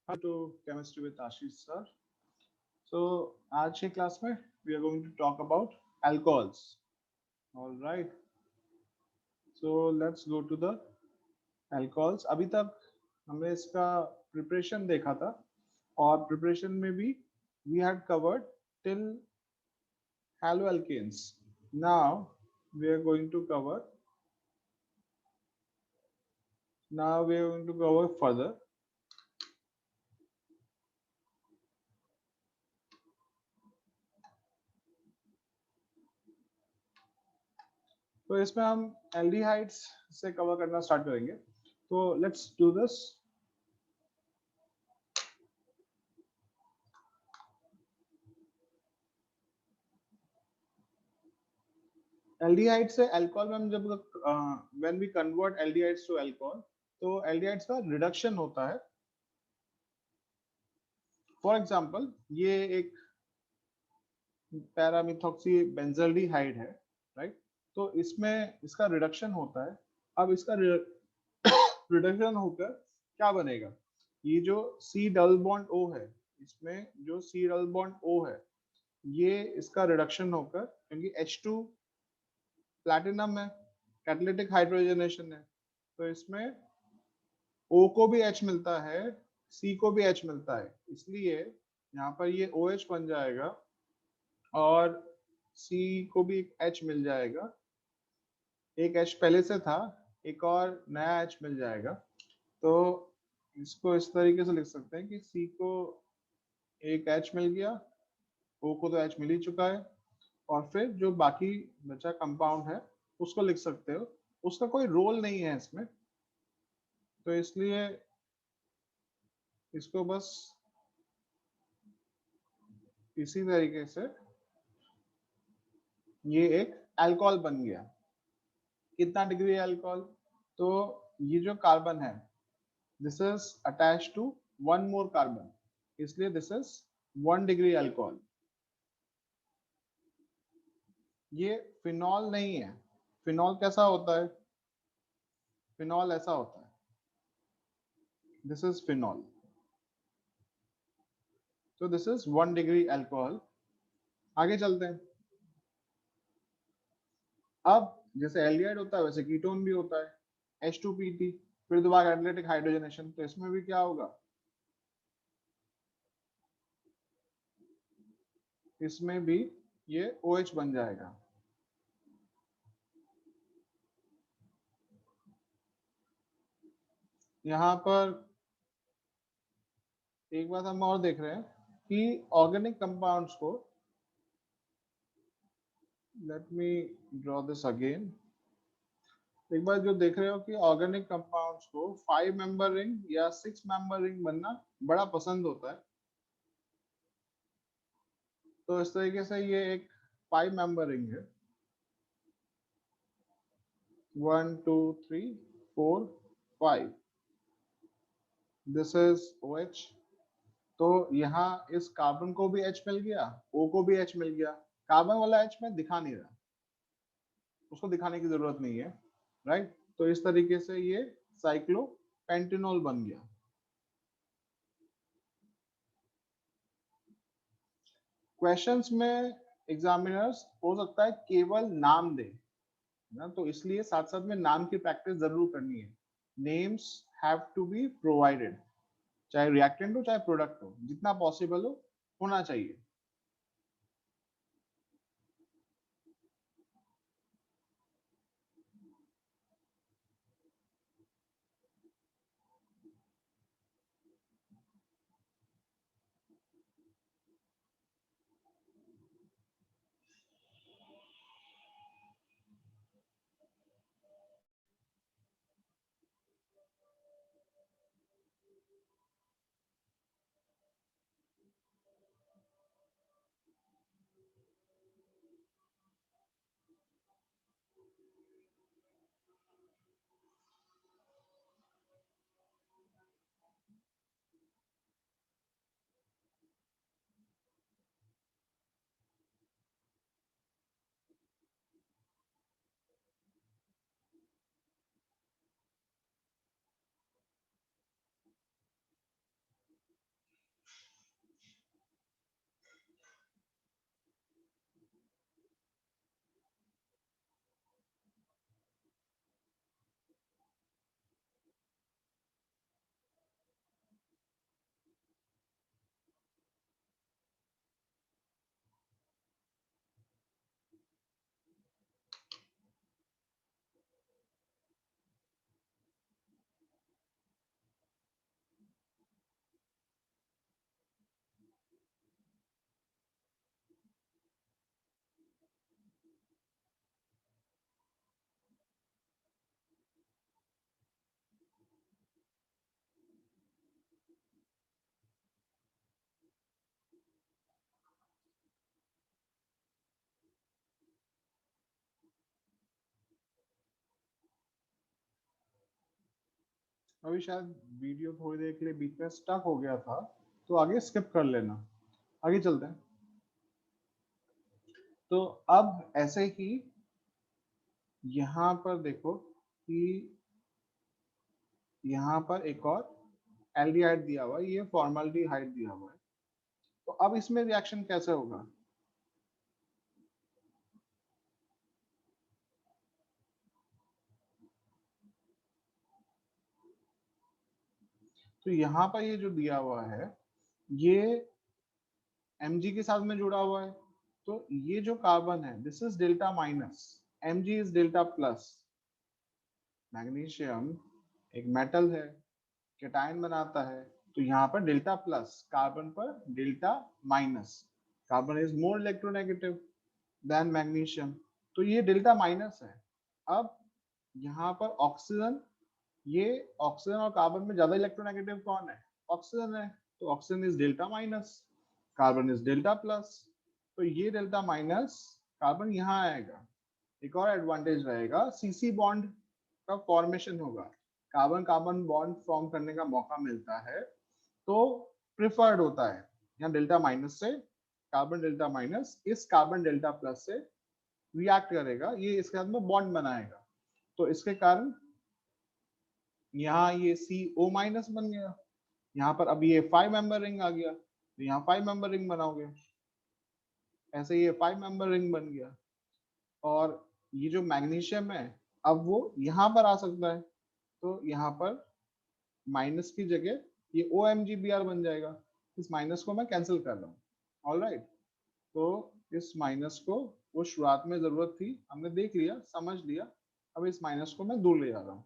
to Chemistry with Ashish sir. So आज की class में we are going to talk about alcohols. All right. So let's go to the alcohols. अभी तक हमने इसका preparation देखा था और preparation में भी we had covered till haloalkanes. Now we are going to cover. Now we are going to cover further. तो इसमें हम एल्डिहाइड्स से कवर करना स्टार्ट करेंगे. तो लेट्स डू दिस. एल्डिहाइड से अल्कोहल में हम जब when we convert aldehydes to alcohol तो एल्डिहाइड्स का रिडक्शन होता है. फॉर एग्जांपल ये एक पैरामिथॉक्सी बेंजल्डिहाइड है, राइट. तो इसमें इसका रिडक्शन होता है. अब इसका रिडक्शन होकर क्या बनेगा? ये जो सी डबल बॉन्ड ओ है, इसमें जो सी डबल बॉन्ड ओ है, ये इसका रिडक्शन होकर, क्योंकि H2 प्लैटिनम है, कैटालिटिक हाइड्रोजनेशन है, तो इसमें O को भी H मिलता है, C को भी H मिलता है, इसलिए यहाँ पर ये OH बन जाएगा और C को भी एक H मिल जाएगा. एक H पहले से था, एक और नया H मिल जाएगा. तो इसको इस तरीके से लिख सकते हैं कि C को एक H मिल गया, O को तो H मिल ही चुका है, और फिर जो बाकी बचा कंपाउंड है उसको लिख सकते हो. उसका कोई रोल नहीं है इसमें, तो इसलिए इसको बस इसी तरीके से ये एक अल्कोहल बन गया. कितना डिग्री है अल्कोहल? तो ये जो कार्बन है, this is attach to one more carbon, इसलिए दिस इज 1 डिग्री अल्कोहल. ये फिनॉल नहीं है. फिनॉल कैसा होता है? फिनॉल ऐसा होता है. This is phenol. तो दिस इज 1 डिग्री अल्कोहल. आगे चलते हैं. अब जैसे एल्डिहाइड होता है वैसे कीटोन भी होता है, H2PT, फिर दोबारा कैटालिटिक हाइड्रोजनेशन. तो इसमें भी क्या होगा? इसमें भी ये OH बन जाएगा. यहाँ पर एक बात हम और देख रहे हैं कि ऑर्गेनिक कंपाउंड्स को, let me draw this again. एक बार जो देख रहे हो कि ऑर्गेनिक कंपाउंड्स को 5 मेंबर रिंग या 6 मेंबर रिंग बनना बड़ा पसंद होता है. तो इस तरीके से ये एक 5 मेंबर रिंग है. 1 2 3 4 5. This is OH. तो यहाँ इस कार्बन को भी H मिल गया, O को भी H मिल गया. कार्बन वाला H में दिखा नहीं रहा, उसको दिखाने की जरूरत नहीं है, राइट. तो इस तरीके से ये साइक्लोपेंटेनॉल बन गया. क्वेश्चंस में एग्जामिनर्स हो सकता है केवल नाम दे ना, तो इसलिए साथ साथ में नाम की प्रैक्टिस जरूर करनी है. Names have to be provided, चाहे रिएक्टेंट हो चाहे प्रोडक्ट हो, जितना पॉसिबल हो होना चाहिए. अभी शायद वीडियो थोड़ी देर के लिए बीच में स्टक हो गया था, तो आगे स्किप कर लेना। आगे चलते हैं। तो अब ऐसे ही यहाँ पर देखो कि यहाँ पर एक और एल्डिहाइड दिया हुआ है, ये फॉर्मल्डिहाइड दिया हुआ है। तो अब इसमें रिएक्शन कैसे होगा? तो यहाँ पर ये जो दिया हुआ है ये Mg के साथ में जुड़ा हुआ है, तो ये जो कार्बन है this is delta minus, Mg is delta plus. Magnesium एक मेटल है, कैटायन बनाता है, तो यहाँ पर डेल्टा प्लस, कार्बन पर delta minus. Carbon is more electronegative than magnesium, तो ये डेल्टा माइनस है। अब यहाँ पर ऑक्सीजन, ये ऑक्सीजन और कार्बन में ज्यादा इलेक्ट्रोनेगेटिव कौन है? ऑक्सीजन है, तो oxygen is delta minus, carbon is delta plus. तो ये डेल्टा माइनस कार्बन यहाँ आएगा। एक और एडवांटेज रहेगा, सीसी बॉन्ड का फॉर्मेशन होगा, कार्बन कार्बन बॉन्ड फॉर्म करने का मौका मिलता है, तो प्रिफर्ड होता है। यहाँ डेल्टा माइनस से कार्बन डेल्टा माइनस इस कार्बन डेल्टा प्लस से रिएक्ट करेगा, ये इसके साथ में बॉन्ड बनाएगा, तो इसके कारण यहाँ ये CO माइनस बन गया। यहाँ पर अब ये 5 मेंबर रिंग आ गया, तो यहाँ 5 मेंबर रिंग बनाओगे, ऐसे ये 5 मेंबर रिंग बन गया। और ये जो मैग्नीशियम है अब वो यहाँ पर आ सकता है, तो यहाँ पर माइनस की जगह ये OMgBr बन जाएगा। इस माइनस को मैं कैंसिल कर रहा हूँ। ऑलराइट, तो इस माइनस को, वो शुरुआत में जरूरत थी, हमने देख लिया, समझ लिया, अब इस माइनस को मैं दूर ले जा रहा हूँ।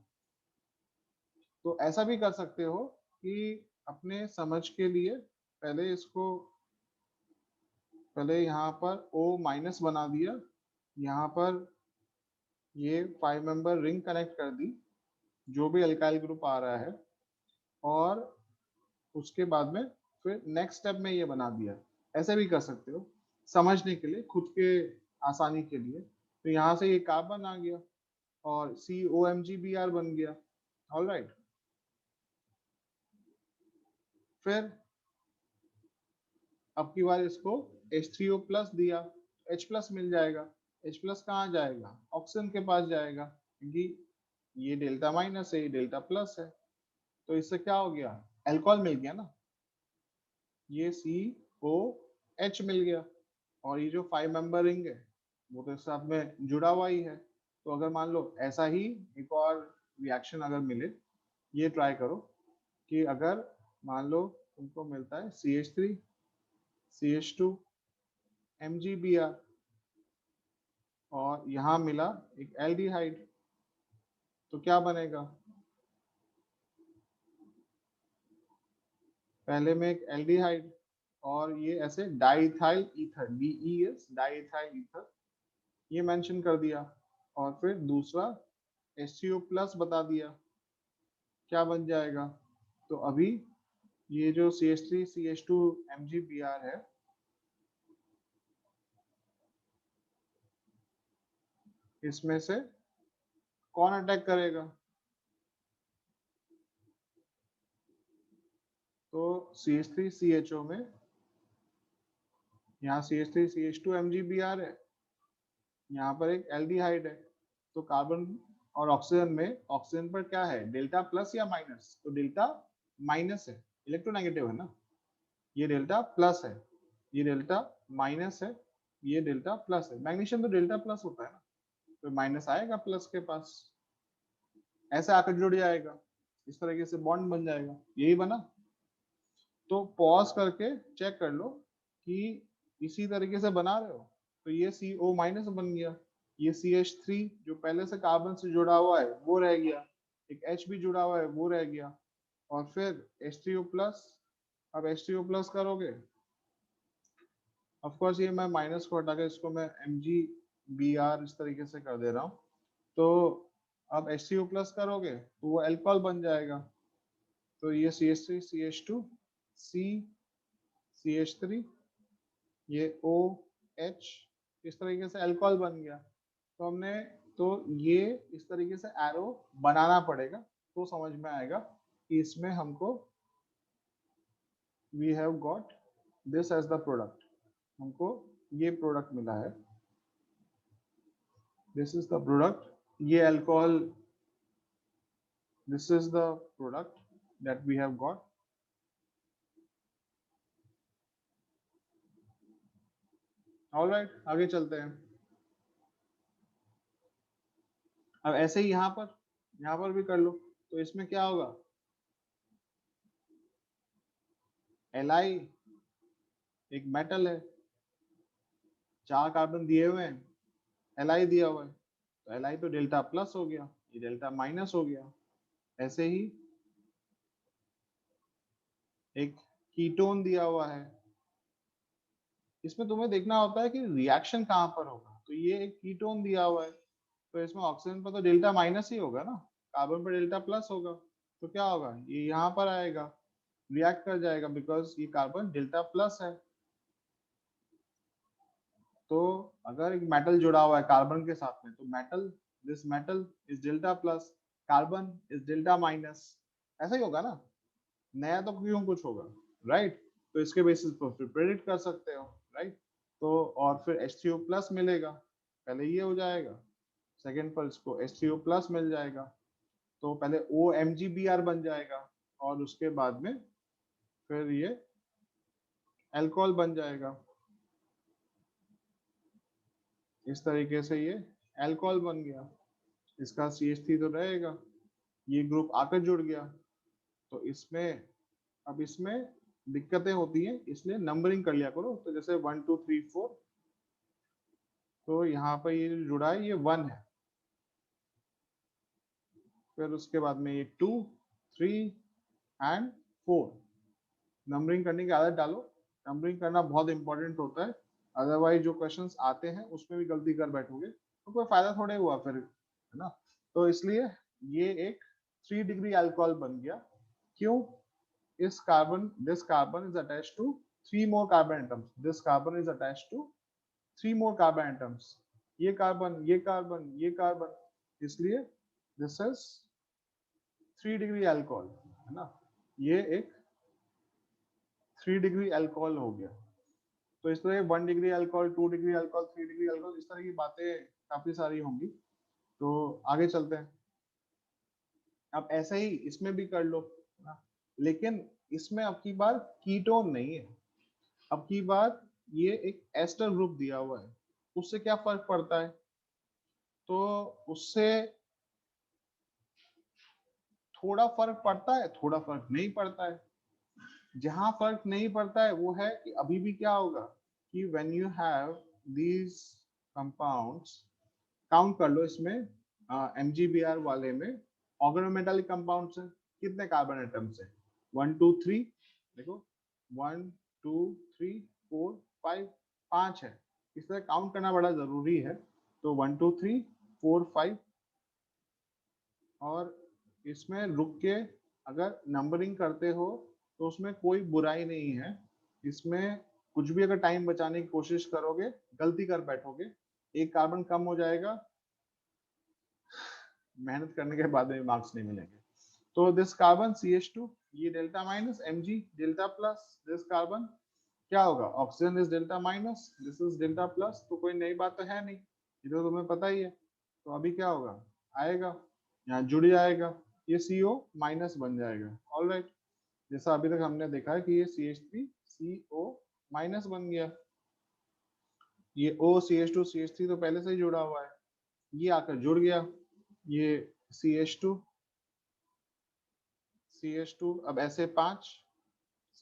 तो ऐसा भी कर सकते हो कि अपने समझ के लिए पहले इसको, पहले यहाँ पर O माइनस बना दिया, यहाँ पर ये 5 मेंबर रिंग कनेक्ट कर दी, जो भी अल्काइल ग्रुप आ रहा है, और उसके बाद में फिर नेक्स्ट स्टेप में ये बना दिया। ऐसे भी कर सकते हो समझने के लिए, खुद के आसानी के लिए। तो यहाँ से ये कार्बन आ गया और COMgBr बन गया। ऑलराइट, फिर अब की बार इसको H3O प्लस दिया, H प्लस मिल जाएगा। H प्लस कहाँ जाएगा? ऑक्सीजन के पास जाएगा, क्योंकि ये डेल्टा माइनस है, ये डेल्टा प्लस है, तो इससे क्या हो गया? एल्कोहल मिल गया ना, ये COH मिल गया। और ये जो 5 मेंबर रिंग है वो तो साथ में जुड़ा हुआ ही है। तो अगर मान लो ऐसा ही एक और रिएक्शन अगर मिले, ये ट्राई करो कि अगर मान लो तुमको मिलता है CH3 CH2 MgBr और यहाँ मिला एक एल्डिहाइड, तो क्या बनेगा? पहले में एक एल्डिहाइड और ये ऐसे diethyl ether, DES diethyl ether ये मेंशन कर दिया, और फिर दूसरा HCO प्लस बता दिया, क्या बन जाएगा? तो अभी ये जो CH3 CH2 MgBr है, इसमें से कौन अटैक करेगा? तो CH3 CHO में यहाँ CH3 CH2 MgBr है, यहाँ पर एक एल्डिहाइड है, तो कार्बन और ऑक्सीजन में, ऑक्सीजन पर क्या है? डेल्टा प्लस या माइनस? तो डेल्टा माइनस है, इलेक्ट्रोनेगेटिव है ना, ये डेल्टा प्लस है, ये डेल्टा माइनस है, ये डेल्टा प्लस है। मैग्नीशियम तो डेल्टा प्लस होता है ना, तो माइनस आएगा प्लस के पास, ऐसे आकर जुड़ जाएगा, इस तरीके से बॉन्ड बन जाएगा। यही बना। तो पॉज करके चेक कर लो कि इसी तरीके से बना रहे हो। तो ये CO माइनस बन गया, ये CH3 जो पहले से कार्बन से जुड़ा हुआ है वो रह गया, एक H भी जुड़ा हुआ है वो रह गया, और फिर H3O प्लस। अब H3O प्लस करोगे, ऑफ कोर्स ये मैं माइनस को हटा के इसको मैं MgBr इस तरीके से कर दे रहा हूँ। तो अब HCO प्लस करोगे तो वो अल्कोहल बन जाएगा, तो ये CH3 CH2 C CH3 ये OH इस तरीके से अल्कोहल बन गया। तो हमने, तो ये इस तरीके से एरो बनाना पड़ेगा तो समझ में आएगा कि इसमें हमको we have got this as the product, हमको ये प्रोडक्ट मिला है, दिस इज द प्रोडक्ट, ये alcohol, this is the product that we have got. Alright, आगे चलते हैं। अब ऐसे ही यहाँ पर भी कर लो, तो इसमें क्या होगा, Li एक मेटल है, 4 कार्बन दिए हुए हैं, Li दिया हुआ है, तो Li तो डेल्टा प्लस हो गया, ये डेल्टा माइनस हो गया। ऐसे ही एक कीटोन दिया हुआ है, इसमें तुम्हें देखना होता है कि रिएक्शन कहाँ पर होगा, तो ये एक कीटोन दिया हुआ है, तो इसमें ऑक्सीजन पर तो डेल्टा माइनस ही होगा ना, कार्बन पर डेल्टा प्लस होगा, तो क्या होगा, ये यहाँ पर आएगा, रिएक्ट कर जाएगा, बिकॉज ये कार्बन डेल्टा प्लस है। तो अगर एक मेटल जुड़ा हुआ है कार्बन के साथ में, तो metal, this metal is delta plus, carbon is delta minus, ऐसा ही होगा ना, नया तो क्यों कुछ होगा, राइट। तो इसके बेसिस पर फिर प्रेडिक्ट कर सकते हो, राइट। तो और फिर H3O प्लस मिलेगा, पहले ये हो जाएगा, सेकेंड पर इसको H3O प्लस मिल जाएगा, तो पहले OMgBr बन जाएगा, और उसके बाद में फिर ये अल्कोहल बन जाएगा, इस तरीके से ये अल्कोहल बन गया, इसका CH3 तो रहेगा, ये ग्रुप आकर जुड़ गया, तो इसमें अब इसमें दिक्कतें होती हैं, इसलिए नंबरिंग कर लिया करो, तो जैसे 1 2 3 4, तो यहाँ पर ये जुड़ा है, ये 1 है, फिर उसके बाद में ये 2 3 एंड 4, नंबरिंग करने की आदत डालो, नंबरिंग करना बहुत इंपॉर्टेंट होता है, अदरवाइज जो क्वेश्चंस आते हैं उसमें भी गलती कर बैठोगे तो कोई फायदा थोड़े हुआ फिर, है ना। तो इसलिए ये एक 3 डिग्री अल्कोहल बन गया, क्यों, इस carbon, this carbon is attached to 3 more carbon atoms, this carbon is attached to 3 more carbon atoms, ये कार्बन, ये कार्बन, ये कार्बन, इसलिए दिस इज 3 डिग्री अल्कोहल, है ना, ये एक 3 डिग्री अल्कोहल हो गया। तो इस तरह 1 degree alcohol, 2 degree alcohol, 3 degree alcohol, इस तरह की बातें काफी सारी होंगी, तो आगे चलते हैं। अब ऐसे ही इसमें भी कर लो, लेकिन इसमें अब की बार कीटोन नहीं है, अब की बार ये एक एस्टर ग्रुप दिया हुआ है, उससे क्या फर्क पड़ता है, तो उससे थोड़ा फर्क पड़ता है, थोड़ा फर्क नहीं पड़ता है। जहां फर्क नहीं पड़ता है वो है कि अभी भी क्या होगा कि when you have these compounds, count कर लो इसमें MgBr वाले में ऑर्गेनोमेटालिक कंपाउंड्स है, कितने कार्बन एटम्स है, 1 2 3, देखो 1 2 3 4 5, 5 है, इस तरह काउंट करना बड़ा जरूरी है, तो 1 2 3 4 5, और इसमें रुक के अगर नंबरिंग करते हो तो उसमें कोई बुराई नहीं है, इसमें कुछ भी अगर टाइम बचाने की कोशिश करोगे, गलती कर बैठोगे, एक कार्बन कम हो जाएगा, मेहनत करने के बाद में मार्क्स नहीं मिलेंगे। तो दिस कार्बन CH2, ये delta minus, Mg delta plus, this carbon क्या होगा, oxygen is delta minus, this is delta plus, तो कोई नई बात तो है नहीं, ये तो तुम्हें पता ही है। तो अभी क्या होगा, आएगा यहाँ जुड़ जाएगा, ये CO माइनस बन जाएगा, ऑलराइट, जैसा अभी तक हमने देखा है कि ये CH3 CO माइनस बन गया, ये OCH2 CH3 तो पहले से ही जुड़ा हुआ है, ये आकर जुड़ गया, ये CH2 CH2, अब ऐसे 5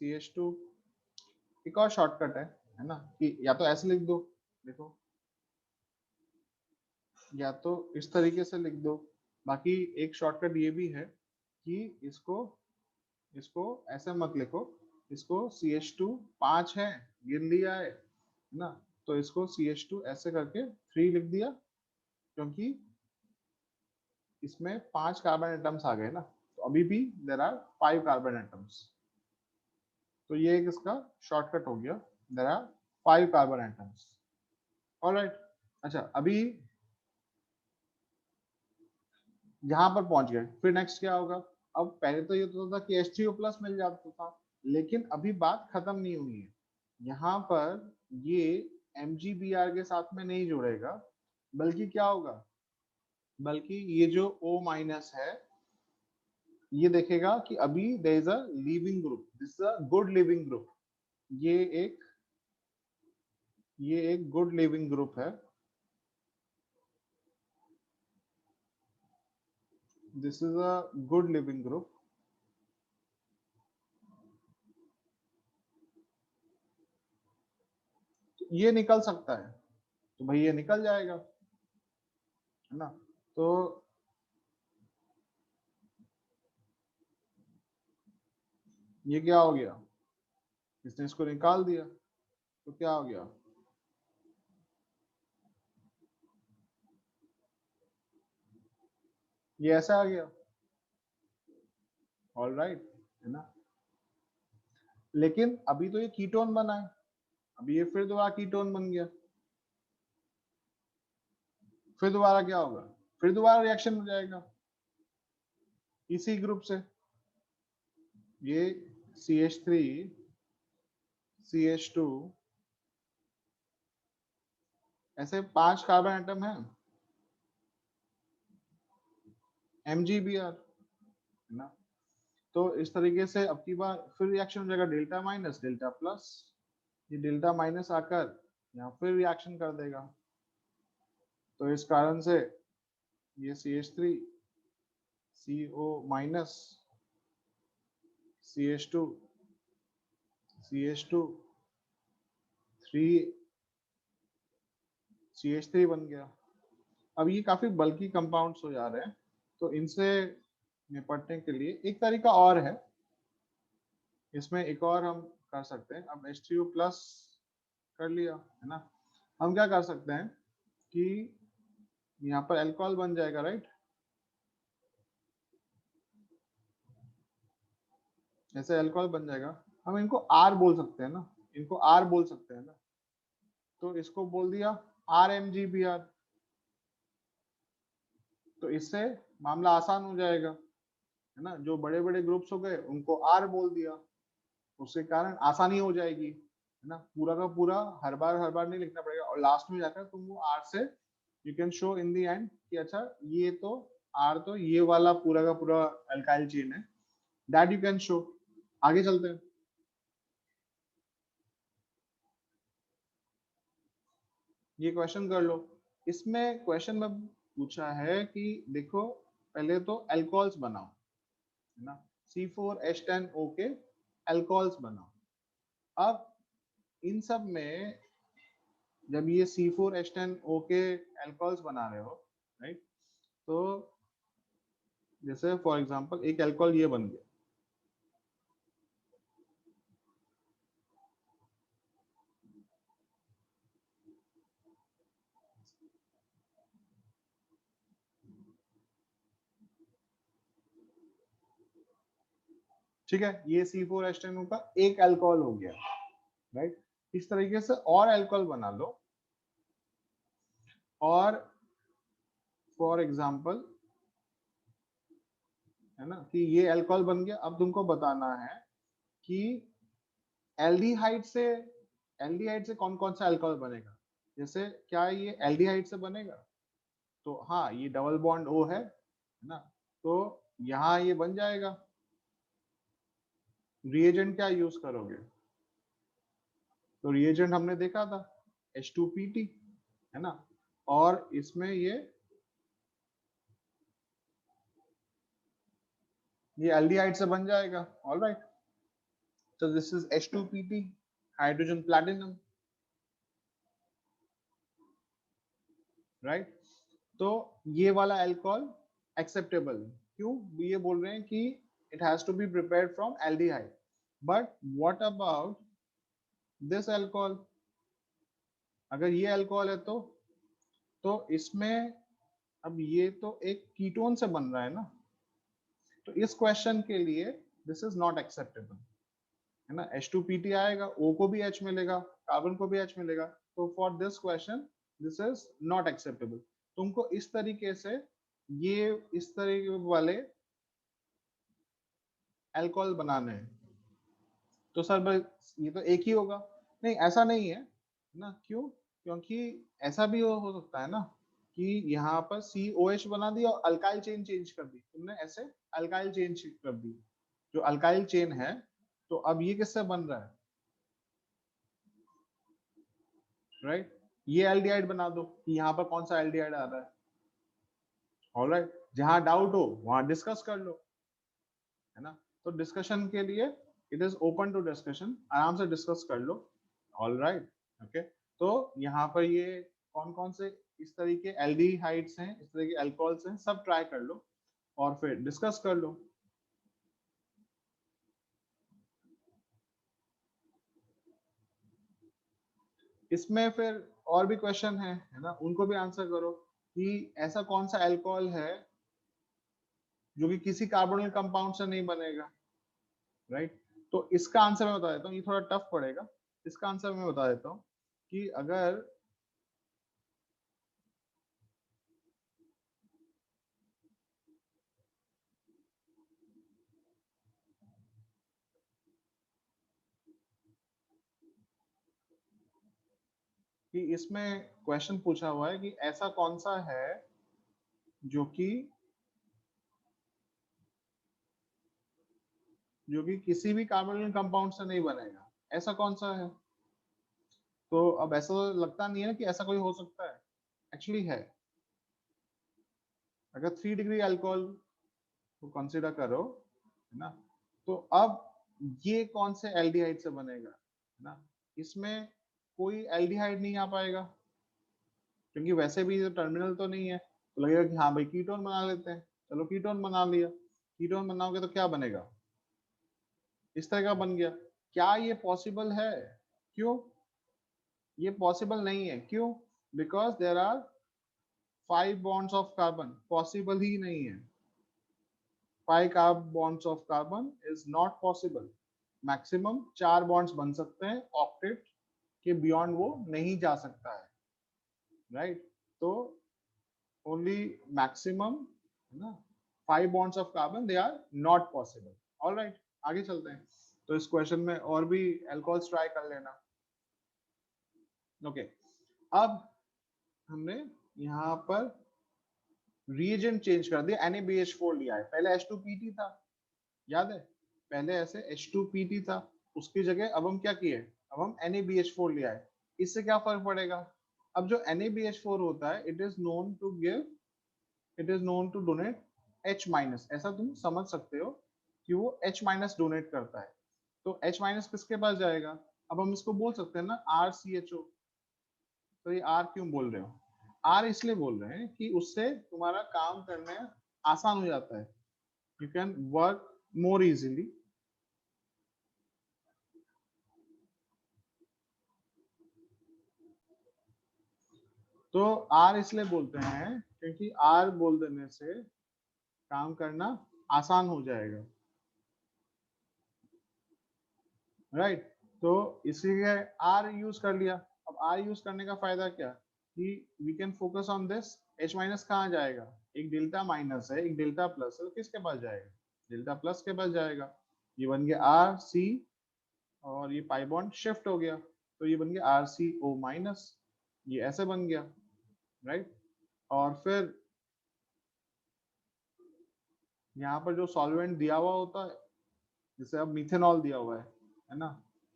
CH2, एक और शॉर्टकट है ना, कि या तो ऐसे लिख दो, देखो, या तो इस तरीके से लिख दो, बाकी एक शॉर्टकट ये भी है कि इसको इसको ऐसे मत लिखो, इसको CH2 5 है, गिन लिया है ना, तो इसको CH2 ऐसे करके 3 लिख दिया, क्योंकि इसमें 5 कार्बन एटम्स आ गए ना, तो अभी भी देयर आर 5 कार्बन एटम्स, तो ये एक इसका शॉर्टकट हो गया, there are 5 carbon atoms, alright. अच्छा, अभी यहाँ पर पहुंच गए, फिर नेक्स्ट क्या होगा, अब पहले तो ये तो था कि H3O+ मिल जाता था, लेकिन अभी बात खत्म नहीं हुई है। यहाँ पर ये MgBr के साथ में नहीं जुड़ेगा, बल्कि क्या होगा, बल्कि ये जो O- है ये देखेगा कि अभी there is a leaving group, this is a good leaving group, ये एक गुड लिविंग ग्रुप है, this is a good leaving group. ये निकल सकता है, तो भाई ये निकल जाएगा, है ना। तो ये क्या हो गया, इसने इसको निकाल दिया, तो क्या हो गया, ये ऐसा आ गया, ऑल राइट, है ना। लेकिन अभी तो ये कीटोन बना है, अभी ये फिर दोबारा कीटोन बन गया, फिर दोबारा क्या होगा, फिर दोबारा रिएक्शन हो जाएगा इसी ग्रुप से, ये CH3 CH2, ऐसे 5 कार्बन एटम है, MgBr, है ना। तो इस तरीके से अब की बार फिर रिएक्शन हो जाएगा डेल्टा माइनस डेल्टा प्लस, ये डेल्टा माइनस आकर यहाँ फिर रिएक्शन कर देगा, तो इस कारण से ये CH3 CO- CH2 CH2 3 CH3 बन गया। अब ये काफी बल्कि कंपाउंड्स हो जा रहे हैं, तो इनसे निपटने के लिए एक तरीका और है, इसमें एक और हम कर सकते हैं। अब H3O+ कर लिया, है ना, हम क्या कर सकते हैं कि यहाँ पर अल्कोहल बन जाएगा, राइट, ऐसे अल्कोहल बन जाएगा, हम इनको R बोल सकते हैं ना, इनको R बोल सकते हैं ना, तो इसको बोल दिया RMgBr, तो इससे मामला आसान हो जाएगा, है ना। जो बड़े बड़े ग्रुप्स हो गए उनको R बोल दिया, उसके कारण आसानी हो जाएगी, है ना, पूरा का पूरा हर बार नहीं लिखना पड़ेगा, और लास्ट में जाकर तुम वो R से you can show in the end कि अच्छा ये तो R तो ये वाला पूरा का पूरा अल्काइल चेन है, दैट यू कैन शो। आगे चलते हैं, ये क्वेश्चन कर लो। इसमें क्वेश्चन में पूछा है कि देखो पहले तो अल्कोहल्स बनाओ, है ना, C4H10O के अल्कोहल्स बनाओ। अब इन सब में जब ये C4H10O के अल्कोहल्स बना रहे हो, राइट, तो जैसे फॉर एग्जांपल एक अल्कोहल ये बन गया, ठीक है, ये C4H10O का एक अल्कोहल हो गया, राइट। इस तरीके से और अल्कोहल बना लो, और फॉर एग्जांपल, है ना, कि ये अल्कोहल बन गया। अब तुमको बताना है कि एल्डिहाइड से कौन कौन सा अल्कोहल बनेगा, जैसे क्या ये एल्डिहाइड से बनेगा, तो हाँ ये डबल बॉन्ड O है ना, तो यहाँ ये बन जाएगा। रिएजेंट क्या यूज करोगे, तो रिएजेंट हमने देखा था H2PT, है ना, और इसमें ये एल्डिहाइड से बन जाएगा, all right. So this is H2PT, hydrogen platinum, right? तो ये वाला अल्कोहल एक्सेप्टेबल, क्यों, ये बोल रहे हैं कि it has to be prepared from aldehyde, but what about this alcohol, अगर ये अल्कोहल है तो इसमें अब ये तो एक कीटोन से बन रहा है ना, तो इस क्वेश्चन के लिए दिस इज नॉट एक्सेप्टेबल, है ना। H2PT आएगा, O को भी H मिलेगा, कार्बन को भी H मिलेगा, तो for this question this is not acceptable. तुमको इस तरीके से ये इस तरीके वाले अल्कोहल बनाने हैं, तो सर भाई ये तो एक ही होगा। नहीं, ऐसा नहीं है ना, क्यों? क्योंकि ऐसा भी हो सकता है ना कि यहाँ पर COH बना दिया और अल्काइल चेन चेंज कर दी तुमने, ऐसे अल्काइल चेन कर दी, जो अल्काइल चेन है, तो अब ये किससे बन रहा है, राइट? ये एल्डिहाइड बना दो कि यहाँ पर कौन सा एल्डिहाइड आ रहा है। ऑलराइट, जहां डाउट हो वहां डिस्कस कर लो, है ना? तो डिस्कशन के लिए it is open to discussion, आराम से डिस्कस कर लो। Alright, okay. तो यहाँ पर ये कौन कौन से इस तरीके एल्डिहाइड्स हैं, इस तरह के अल्कोहल्स हैं, सब ट्राई कर लो और फिर डिस्कस कर लो। इसमें फिर और भी क्वेश्चन है ना, उनको भी आंसर करो कि ऐसा कौन सा अल्कोहल है जो कि किसी कार्बोनिल कंपाउंड से नहीं बनेगा, राइट? तो इसका आंसर मैं बता देता हूँ, ये थोड़ा टफ पड़ेगा। इसका आंसर मैं बता देता हूँ कि अगर कि इसमें क्वेश्चन पूछा हुआ है कि ऐसा कौन सा है जो कि किसी भी कार्बोनिल कंपाउंड से नहीं बनेगा, ऐसा कौन सा है? तो अब ऐसा तो लगता नहीं है कि ऐसा कोई हो सकता है, एक्चुअली है। अगर 3 डिग्री अल्कोहल को कंसिडर करो, है ना, तो अब ये कौन से एल्डिहाइड से बनेगा, है ना? इसमें कोई एल्डिहाइड नहीं आ पाएगा, क्योंकि वैसे भी तो टर्मिनल तो नहीं है, तो लगेगा कि हाँ भाई कीटोन बना लेते हैं, चलो कीटोन बना लिया। कीटोन बनाओगे तो क्या बनेगा, इस तरह का बन गया। क्या ये पॉसिबल है? क्यों? ये पॉसिबल नहीं है, क्यों? Because there are 5 bonds of carbon, possible ही नहीं है। 5 bonds of carbon is not possible. Maximum 4 bonds बन सकते हैं, ऑक्टेट के बियॉन्ड वो नहीं जा सकता है, राइट? तो ओनली मैक्सिमम, है ना, 5 bonds of carbon they are not possible. Alright, आगे चलते हैं। तो इस क्वेश्चन में और भी एल्कोहल्स ट्राई कर लेना। ओके, अब हमने यहाँ पर रिएजेंट चेंज कर दिया, NaBH4 लिया है, पहले H2PT था, याद है? पहले ऐसे H2PT था, उसकी जगह अब हम क्या किए, अब हम NaBH4 लिया है। इससे क्या फर्क पड़ेगा? अब जो NaBH4 होता है, it is known to donate H-, ऐसा तुम समझ सकते हो कि वो H- डोनेट करता है। तो H- किसके पास जाएगा? अब हम इसको बोल सकते हैं ना RCHO। तो ये R क्यों बोल रहे हो? R इसलिए बोल रहे हैं कि उससे तुम्हारा काम करने आसान हो जाता है, you can work more easily. तो R इसलिए बोलते हैं क्योंकि R बोल देने से काम करना आसान हो जाएगा, राइट? तो इसीलिए R यूज कर लिया। अब R यूज करने का फायदा क्या कि we can focus on this. H- कहाँ जाएगा? एक डेल्टा माइनस है, एक डेल्टा प्लस है, तो किसके पास जाएगा? डेल्टा प्लस के पास जाएगा। ये बन गया RC, और ये पाई बॉन्ड शिफ्ट हो गया, तो ये बन गया RCO-, ये ऐसे बन गया, राइट? और फिर यहाँ पर जो सॉल्वेंट दिया हुआ होता है, जैसे अब मिथेनॉल दिया हुआ है ना,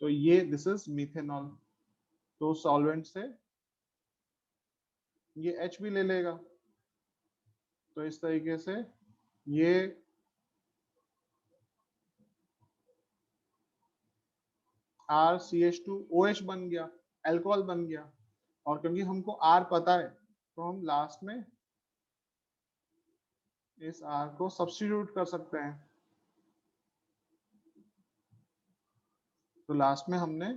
तो ये दिस इज मिथेनॉल, तो सॉल्वेंट से ये H भी ले लेगा, तो इस तरीके से ये RCH2OH बन गया, अल्कोहल बन गया। और क्योंकि हमको R पता है, तो हम लास्ट में इस R को सब्स्टिट्यूट कर सकते हैं। तो लास्ट में हमने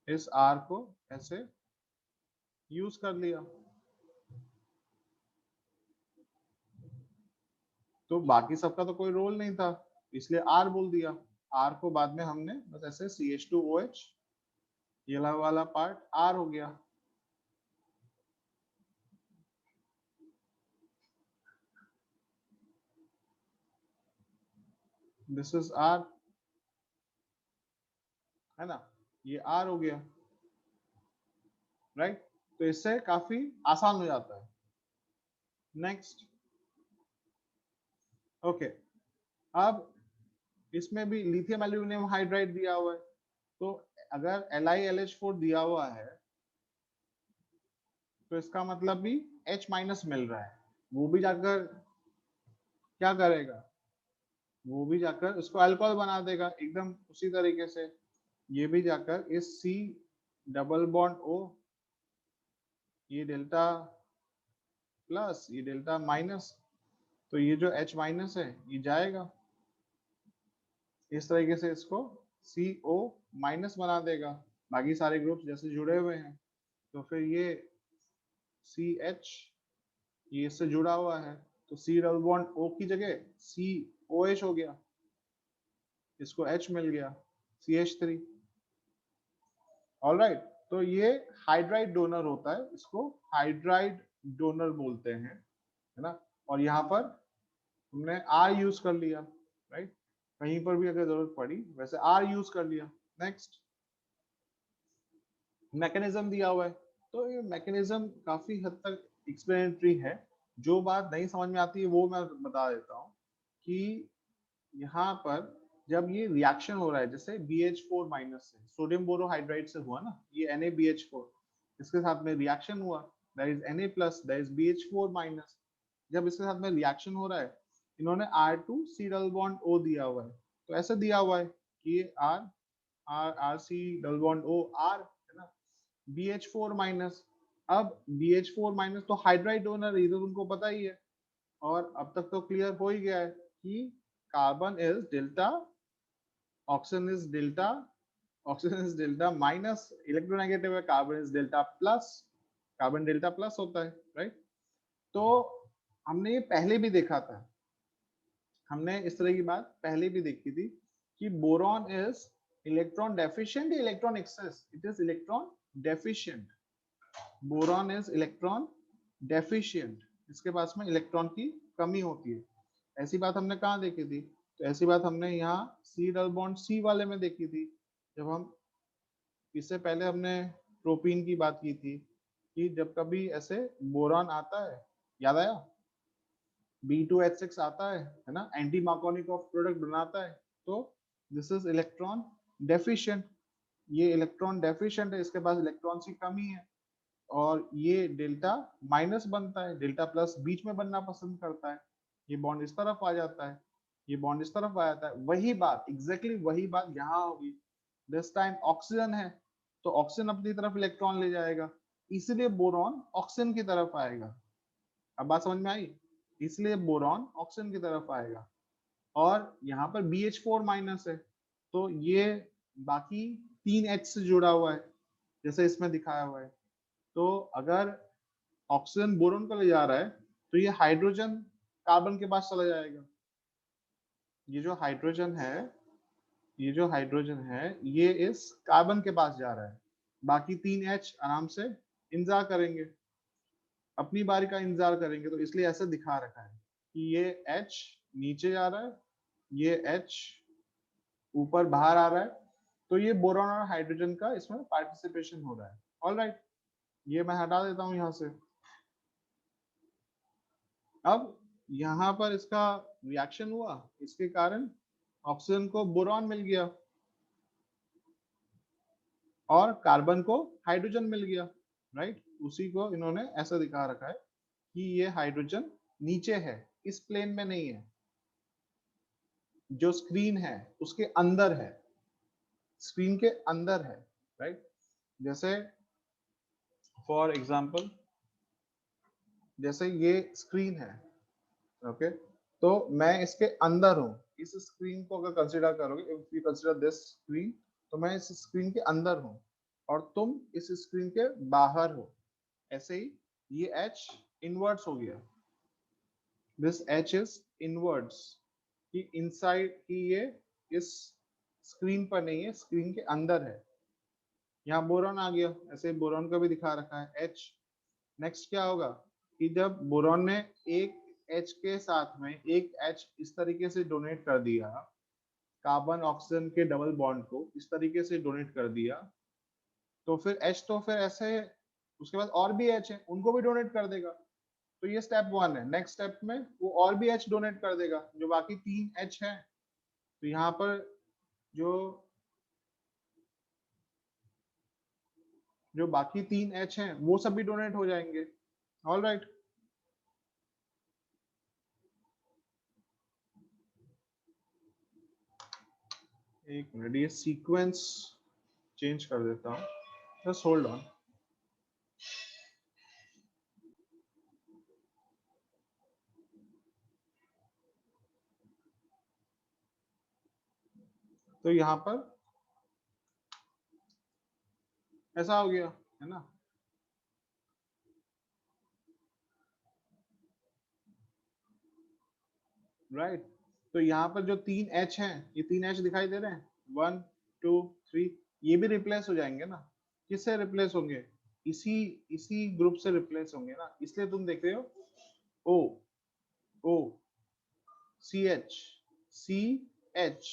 इस R को ऐसे यूज कर लिया, तो बाकी सबका तो कोई रोल नहीं था, इसलिए R बोल दिया। R को बाद में हमने बस ऐसे CH2OH, ये वाला पार्ट R हो गया। दिस इज R, है ना, ये R हो गया, राइट। तो इससे काफी आसान हो जाता है। नेक्स्ट, ओके, अब इसमें भी लिथियम एल्यूमिनियम हाइड्राइड दिया हुआ है, तो अगर LiLH4 दिया हुआ है तो इसका मतलब भी H माइनस मिल रहा है, वो भी जाकर क्या करेगा, वो भी जाकर उसको अल्कोहल बना देगा एकदम उसी तरीके से। ये भी जाकर इस C डबल बॉन्ड O, ये डेल्टा प्लस ये डेल्टा माइनस, तो ये जो H माइनस है ये जाएगा, इस तरीके से इसको CO माइनस बना देगा, बाकी सारे ग्रुप्स जैसे जुड़े हुए हैं। तो फिर ये CH ये इससे जुड़ा हुआ है, तो C डबल बॉन्ड O की जगह COH हो गया, इसको H मिल गया, CH3। ऑलराइट, तो ये हाइड्राइड डोनर होता है, इसको हाइड्राइड डोनर बोलते हैं, है ना। और यहाँ पर हमने R यूज कर लिया, राइट, कहीं पर भी अगर जरूरत पड़ी वैसे R यूज कर लिया। नेक्स्ट, मैकेनिज्म दिया हुआ है, तो ये मैकेनिज्म काफी हद तक एक्सप्लेनेटरी है। जो बात नहीं समझ में आती है वो मैं बता देता हूँ कि यहाँ पर जब ये रिएक्शन हो रहा है, जैसे BH4 माइनस से सोडियम बोरोहाइड्राइड से हुआ ना, ये NaBH4, इसके साथ में रिएक्शन हुआ, that is Na plus, that is BH4 minus. जब इसके साथ में रिएक्शन हो रहा है, इन्होंने R2C डबल बॉन्ड O दिया हुआ है, तो ऐसे दिया हुआ है कि ये RC double bond O R, है ना, BH4 माइनस। अब BH4 माइनस तो हाइड्राइड डोनर, ये तो तुमको पता ही है, और अब तक तो क्लियर हो ही गया है कि carbon is delta, oxygen is delta, oxygen is delta minus, electronegative है, carbon is delta plus, carbon delta plus होता है, राइट। तो हमने ये पहले भी देखा था, हमने इस तरह की बात पहले भी देखी थी कि बोरॉन इज इलेक्ट्रॉन डेफिशिएंट या electron excess, it is electron deficient, boron is electron deficient, इसके पास में इलेक्ट्रॉन की कमी होती है। ऐसी बात हमने कहाँ देखी थी, तो ऐसी बात हमने यहाँ C डबल बॉन्ड C वाले में देखी थी, जब हम इससे पहले हमने प्रोपीन की बात की थी कि जब कभी ऐसे बोरॉन आता है, याद आया, B2H6 आता है ना, एंटी मार्कोनिकॉफ प्रोडक्ट बनाता है, तो दिस इज इलेक्ट्रॉन डेफिशिएंट, ये इलेक्ट्रॉन डेफिशिएंट है, इसके पास इलेक्ट्रॉन की कमी है, और ये डेल्टा माइनस बनता है, डेल्टा प्लस बीच में बनना पसंद करता है, ये बॉन्ड इस तरफ आ जाता है, ये बॉन्ड इस तरफ आ जाता है। वही बात, एग्जैक्टली वही बात यहाँ होगी, दिस टाइम ऑक्सीजन है तो ऑक्सीजन अपनी तरफ इलेक्ट्रॉन ले जाएगा, इसलिए बोरॉन ऑक्सीजन की तरफ आएगा। अब बात समझ में आई, इसलिए बोरॉन ऑक्सीजन की तरफ आएगा, और यहाँ पर BH4 माइनस है, तो ये बाकी 3H से जुड़ा हुआ है जैसे इसमें दिखाया हुआ है। तो अगर ऑक्सीजन बोरॉन को ले जा रहा है तो ये हाइड्रोजन कार्बन के पास चला जाएगा, ये जो हाइड्रोजन है, ये जो हाइड्रोजन है ये इस कार्बन के पास जा रहा है, बाकी 3H आराम से इंतजार करेंगे, अपनी बारी का इंतजार करेंगे, तो इसलिए ऐसे दिखा रखा है कि ये H नीचे जा रहा है, ये H ऊपर बाहर आ रहा है, तो ये बोरॉन और हाइड्रोजन का इसमें पार्टिसिपेशन हो रहा है। ऑलराइट, ये मैं हटा देता हूं यहां से। अब यहाँ पर इसका रिएक्शन हुआ, इसके कारण ऑक्सीजन को बोरॉन मिल गया और कार्बन को हाइड्रोजन मिल गया, राइट। उसी को इन्होंने ऐसा दिखा रखा है कि ये हाइड्रोजन नीचे है, इस प्लेन में नहीं है, जो स्क्रीन है उसके अंदर है, स्क्रीन के अंदर है, राइट। जैसे फॉर एग्जांपल, जैसे ये स्क्रीन है, ओके, तो मैं इसके अंदर हूँ, इस स्क्रीन को अगर कंसीडर करोगे, if you consider this screen, तो मैं इस स्क्रीन के अंदर हूँ और तुम इस स्क्रीन के बाहर हो। ऐसे ही ये H इनवर्ड्स हो गया, दिस H इज इनवर्ड्स, कि इनसाइड, कि ये इस स्क्रीन पर नहीं है, स्क्रीन के अंदर है। यहाँ बोरॉन आ गया, ऐसे बोरॉन का भी दिखा रखा है H। नेक्स्ट क्या होगा कि जब बोरॉन ने एक H के साथ में एक H इस तरीके से डोनेट कर दिया, कार्बन ऑक्सीजन के डबल बॉन्ड को इस तरीके से डोनेट कर दिया, तो फिर H तो फिर ऐसे, उसके बाद और भी H है उनको भी डोनेट कर देगा। तो ये स्टेप 1 है। नेक्स्ट स्टेप में वो और भी H डोनेट कर देगा, जो बाकी 3 H है। तो यहाँ पर जो जो बाकी 3 H हैं वो सब भी डोनेट हो जाएंगे। All right. एक मिनट, ये सीक्वेंस चेंज कर देता हूँ, जस्ट होल्ड ऑन। तो यहाँ पर ऐसा हो गया है ना। राइट। तो यहाँ पर जो 3 H हैं, ये 3 H दिखाई दे रहे हैं, 1 2 3, ये भी रिप्लेस हो जाएंगे ना। किससे रिप्लेस होंगे? इसी इसी ग्रुप से रिप्लेस होंगे ना, इसलिए तुम देख रहे हो O O CH CH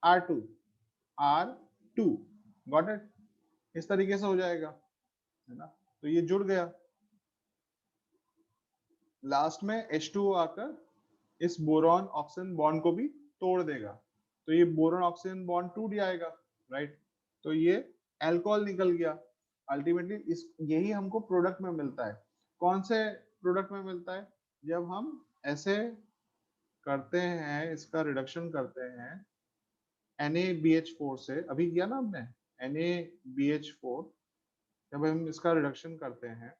R2 R2, got it. इस तरीके से हो जाएगा, है ना। तो ये जुड़ गया, लास्ट में H2O आकर इस बोरॉन ऑक्सीजन बॉन्ड को भी तोड़ देगा, तो ये बोरॉन ऑक्सीजन बॉन्ड टूट जाएगा, राइट। तो ये अल्कोहल निकल गया। अल्टीमेटली इस यही हमको प्रोडक्ट में मिलता है। कौन से प्रोडक्ट में मिलता है? जब हम ऐसे करते हैं, इसका रिडक्शन करते हैं NaBH4 से, अभी किया ना हमने NaBH4, जब हम इसका रिडक्शन करते हैं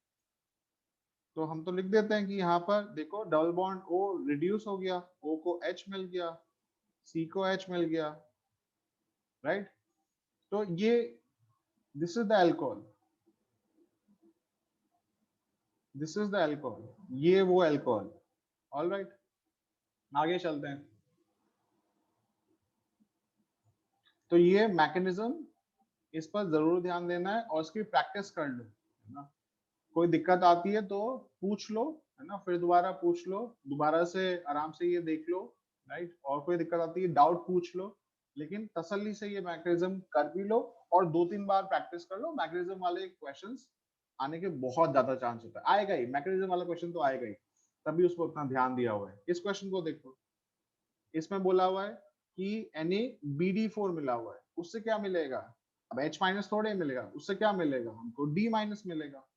तो हम तो लिख देते हैं कि यहाँ पर देखो डबल बॉन्ड O रिड्यूस हो गया, O को H मिल गया, C को H मिल गया, राइट। तो ये this is the alcohol, this is the alcohol, ये वो अल्कोहल। ऑल राइट, आगे चलते हैं। तो ये मैकेनिज्म, इस पर जरूर ध्यान देना है और इसकी प्रैक्टिस कर लो, है ना। कोई दिक्कत आती है तो पूछ लो, है ना, फिर दोबारा पूछ लो, दोबारा से आराम से ये देख लो, राइट। और कोई दिक्कत आती है डाउट पूछ लो, लेकिन तसल्ली से ये मैकेनिज्म कर भी लो और 2-3 बार प्रैक्टिस कर लो। मैकेनिज्म वाले क्वेश्चंस आने के बहुत ज्यादा चांस होता है, आएगा ही मैकेनिज्म वाला क्वेश्चन तो आएगा ही, तभी उस पर उतना ध्यान दिया हुआ है। इस क्वेश्चन को देखो, इसमें बोला हुआ है कि NaBD4 मिला हुआ है, उससे क्या मिलेगा? अब H माइनस थोड़े मिलेगा, उससे क्या मिलेगा? हमको D माइनस मिलेगा।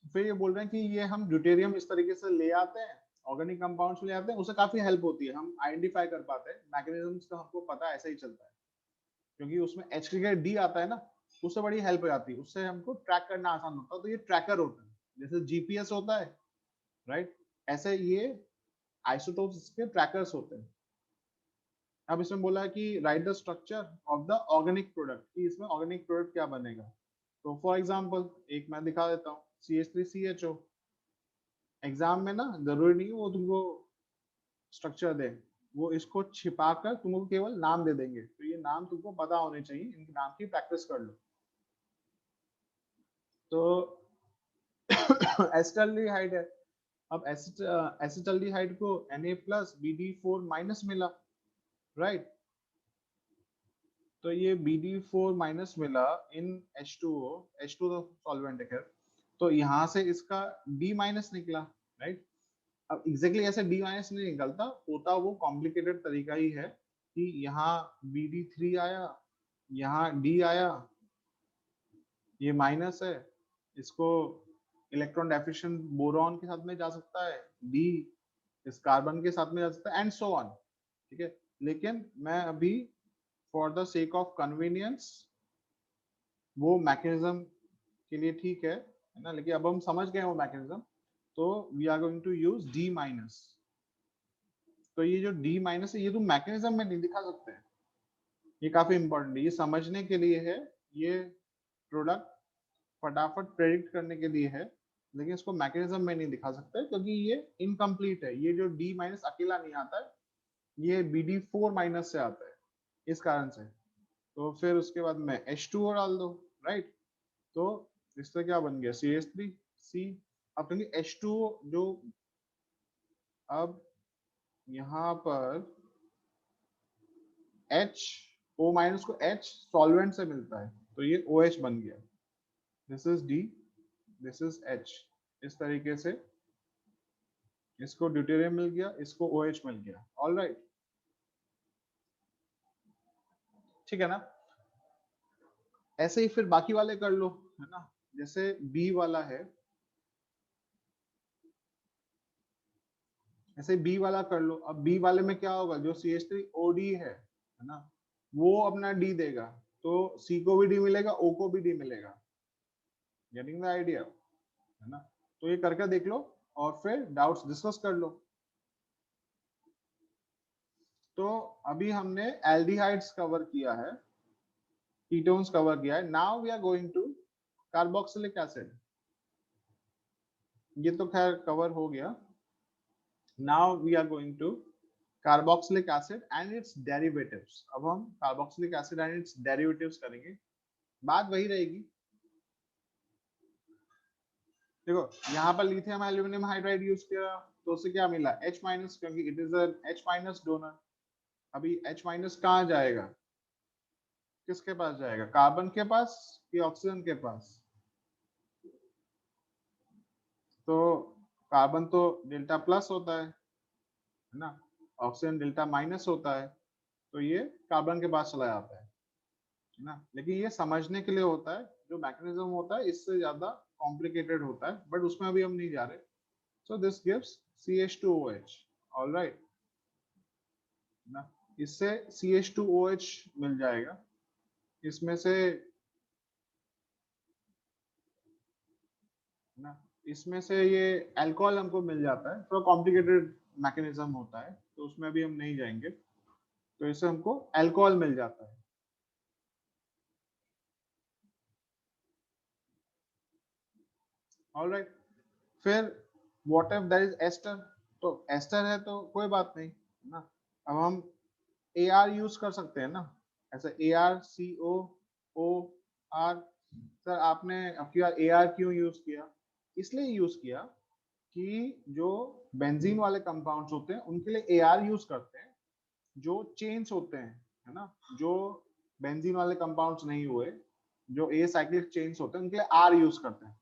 फिर ये बोल रहे हैं कि ये हम ड्यूटेरियम इस तरीके से ले आते हैं, ऑर्गेनिक कंपाउंड्स ले आते हैं, उससे काफी हेल्प होती है, हम आइडेंटिफाई कर पाते हैं मैकेनिज्म्स का, हमको पता है ऐसा ही चलता है, क्योंकि उसमें H की जगह D आता है ना, उससे बड़ी हेल्प हो जाती है, उससे हमको ट्रैक करना आसान होता है। तो ये ट्रैकर होता है, जैसे GPS होता है, राइट, ऐसे ये आइसोटोप्स के ट्रैकर्स होते हैं। अब इसमें बोला है कि right the structure of the organic product, कि इसमें ऑर्गेनिक प्रोडक्ट क्या बनेगा। तो फॉर एग्जांपल एक मैं दिखा देता हूँ, CH3CHO। एग्जाम में ना जरूरी नहीं वो तुमको स्ट्रक्चर दे, वो इसको छिपाकर तुमको केवल नाम दे देंगे, तो ये नाम तुमको पता होने चाहिए, इनके नाम की प्रैक्टिस कर लो। तो एसिटाल्डिहाइड है, अब एसिटाल्डिहाइड को Na+BD4- मिला, राइट। तो ये BD4- मिला इन H2O, H2 तो सॉल्वेंट है खैर, तो यहाँ से इसका D- निकला, राइट। अब एग्जैक्टली ऐसे D- नहीं निकलता, होता वो कॉम्प्लिकेटेड तरीका ही है कि यहाँ BD3 आया, यहाँ D आया, ये माइनस है, इसको इलेक्ट्रॉन डेफिशिएंट बोरॉन के साथ में जा सकता है, D इस कार्बन के साथ में जा सकता है, एंड सो ऑन, ठीक है। लेकिन मैं अभी for the sake of convenience वो मैकेनिज्म के लिए ठीक है ना, लेकिन अब हम समझ गए वो मैकेनिज्म, तो we are going to use D-। तो ये जो D- है, ये तुम मैकेनिज्म में नहीं दिखा सकते, ये काफी इंपॉर्टेंट है, ये समझने के लिए है, ये प्रोडक्ट फटाफट प्रेडिक्ट करने के लिए है, लेकिन इसको मैकेनिज्म में नहीं दिखा सकते क्योंकि ये इनकम्प्लीट है। ये जो D- अकेला नहीं आता है, ये BD4- से आता है, इस कारण से। तो फिर उसके बाद में H2O डाल दो, राइट। तो इससे क्या बन गया? CH3C। अब क्योंकि H2O जो, अब यहाँ पर H, O माइनस को H सॉल्वेंट से मिलता है, तो ये OH बन गया। This is D, this is H। इस तरीके से इसको ड्यूटेरियम मिल गया, इसको OH मिल गया। ऑल राइट, ठीक है ना। ऐसे ही फिर बाकी वाले कर लो, है ना। जैसे B वाला है, ऐसे बी वाला कर लो। अब बी वाले में क्या होगा, जो CH3OD है ना, वो अपना डी देगा, तो सी को भी डी मिलेगा, ओ को भी डी मिलेगा। गेटिंग द आइडिया, है ना। तो ये करके देख लो और फिर डाउट्स डिस्कस कर लो। तो अभी हमने एल्डिहाइड्स कवर किया है, कीटोन्स कवर किया है। Now we are going to carboxylic acid. ये तो खैर कवर हो गया। Now we are going to carboxylic acid and its derivatives. अब हम carboxylic acid and its derivatives करेंगे। बात वही रहेगी। देखो यहाँ पर लिथियम एल्यूमिनियम हाइड्राइड यूज किया, तो उससे क्या मिला, H माइनस, क्योंकि it is an H minus donor. अभी H माइनस कहाँ जाएगा, किसके पास जाएगा, कार्बन के पास कि ऑक्सीजन के पास। तो कार्बन तो डेल्टा प्लस होता है ना, ऑक्सीजन डेल्टा माइनस होता है, तो ये कार्बन के पास चला जाता है ना। लेकिन ये समझने के लिए होता है, जो मैकेनिज्म होता है इससे ज्यादा कॉम्प्लिकेटेड होता है, बट उसमें अभी हम नहीं जा रहे। So this gives CH2OH। All right ना, इससे CH2OH मिल जाएगा। इसमें से ना, इसमें से ये अल्कोहल हमको मिल जाता है। थोड़ा कॉम्प्लिकेटेड मैकेनिज्म होता है, तो उसमें अभी हम नहीं जाएंगे। तो इससे हमको अल्कोहल मिल जाता है। ऑल राइट, फिर what if that is ester. तो एस्टर है तो कोई बात नहीं ना। अब हम AR यूज कर सकते हैं ना, ऐसे ArCOOR। सर आपने अब की बार AR क्यों यूज किया, इसलिए यूज किया कि जो बेंजीन वाले कंपाउंड्स होते हैं उनके लिए AR यूज करते हैं। जो चेन्स होते हैं, है ना, जो बेंजीन वाले कंपाउंड्स नहीं हुए, जो ए साइक्लिक चेन्स होते हैं, उनके लिए R यूज करते हैं।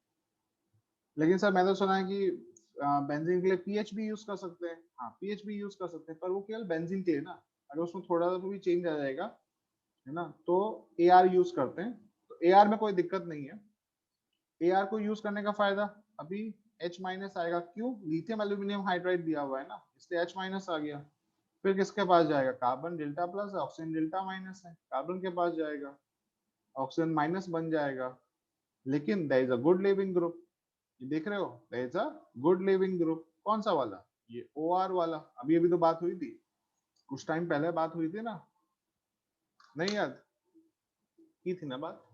लेकिन सर मैंने सुना है कि बेंजीन के लिए पीएच भी यूज कर सकते हैं। हाँ पीएच भी यूज कर सकते हैं, पर वो केवल बेंजीन के लिए ना। अगर उसमें थोड़ा सा भी चेंज आ जाएगा, है ना, तो AR यूज करते हैं। तो AR में कोई दिक्कत नहीं है। AR को यूज करने का फायदा, अभी H माइनस आएगा, क्यों, लिथियम एल्यूमिनियम हाइड्राइड दिया हुआ है ना, इसलिए H माइनस आ गया। फिर किसके पास जाएगा, कार्बन डेल्टा प्लस है, ऑक्सीजन डेल्टा माइनस है, कार्बन के पास जाएगा, ऑक्सीजन माइनस बन जाएगा। लेकिन there is a good leaving group, ये देख रहे हो, there is a good leaving group. कौन सा वाला, ये OR वाला। अभी अभी तो बात हुई थी, कुछ टाइम पहले बात हुई थी ना, नहीं याद की थी ना बात।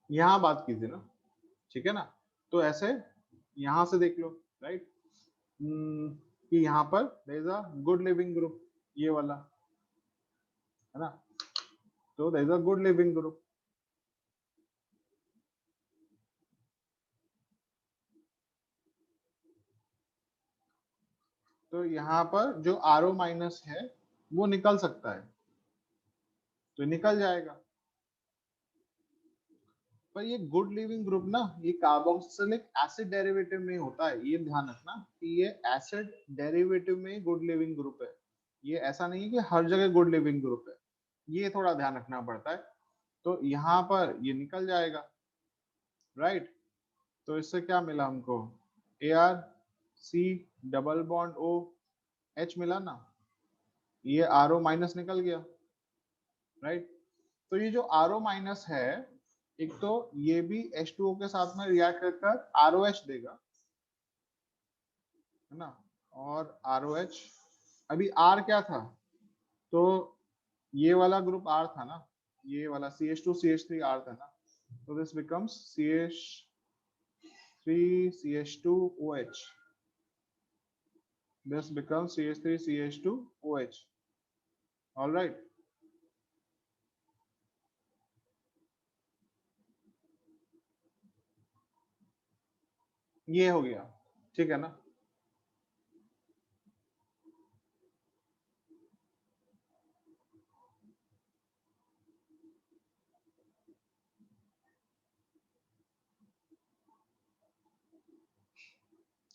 यहाँ बात की थी ना, ठीक है ना। तो ऐसे यहाँ से देख लो, राइट, कि यहाँ पर there is a good leaving group, ये वाला, है ना। तो there is a good leaving group. तो यहाँ पर जो RO माइनस है वो निकल सकता है, तो निकल जाएगा। पर ये गुड लिविंग ग्रुप ना, ये कार्बोक्सिलिक एसिड डेरिवेटिव में होता है, ये ध्यान रखना कि ये एसिड डेरिवेटिव में गुड लिविंग ग्रुप है। ये ऐसा नहीं है कि हर जगह गुड लिविंग ग्रुप है, ये थोड़ा ध्यान रखना पड़ता है। तो यहाँ पर ये निकल जाएगा, राइट। तो इससे क्या मिला हमको, ArC डबल बॉन्ड OH मिला ना, ये RO माइनस निकल गया, राइट। तो ये जो RO माइनस है, एक तो ये भी H2O के साथ में रिएक्ट कर ROH देगा, है ना, और ROH। अभी R क्या था, तो ये वाला ग्रुप R था ना, ये वाला CH2 CH3 R था ना, तो this becomes CH3 CH2 OH। this becomes CH3 CH2 OH। all right, ये हो गया, ठीक है ना।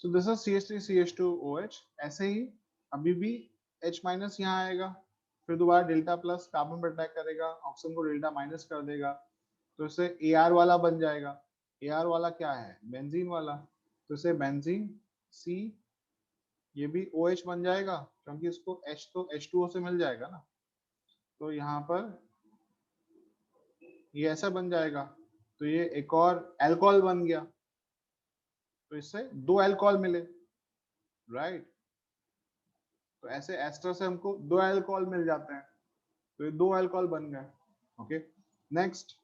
तो दिस इज CH3CH2OH। ऐसे ही अभी भी H माइनस यहाँ आएगा, फिर दोबारा डेल्टा प्लस कार्बन पर अटैक करेगा, ऑक्सीजन को डेल्टा माइनस कर देगा, तो इसे AR वाला बन जाएगा। AR वाला क्या है, बेंजीन वाला, तो इसे बेंजीन C, ये भी OH बन जाएगा क्योंकि इसको H तो H2O से मिल जाएगा ना, तो यहाँ पर ये ऐसा बन जाएगा, तो ये एक और अल्कोहल बन गया, तो इससे दो अल्कोहल मिले, राइट। तो ऐसे एस्टर से हमको दो अल्कोहल मिल जाते हैं, तो ये दो अल्कोहल बन गए। Okay, next.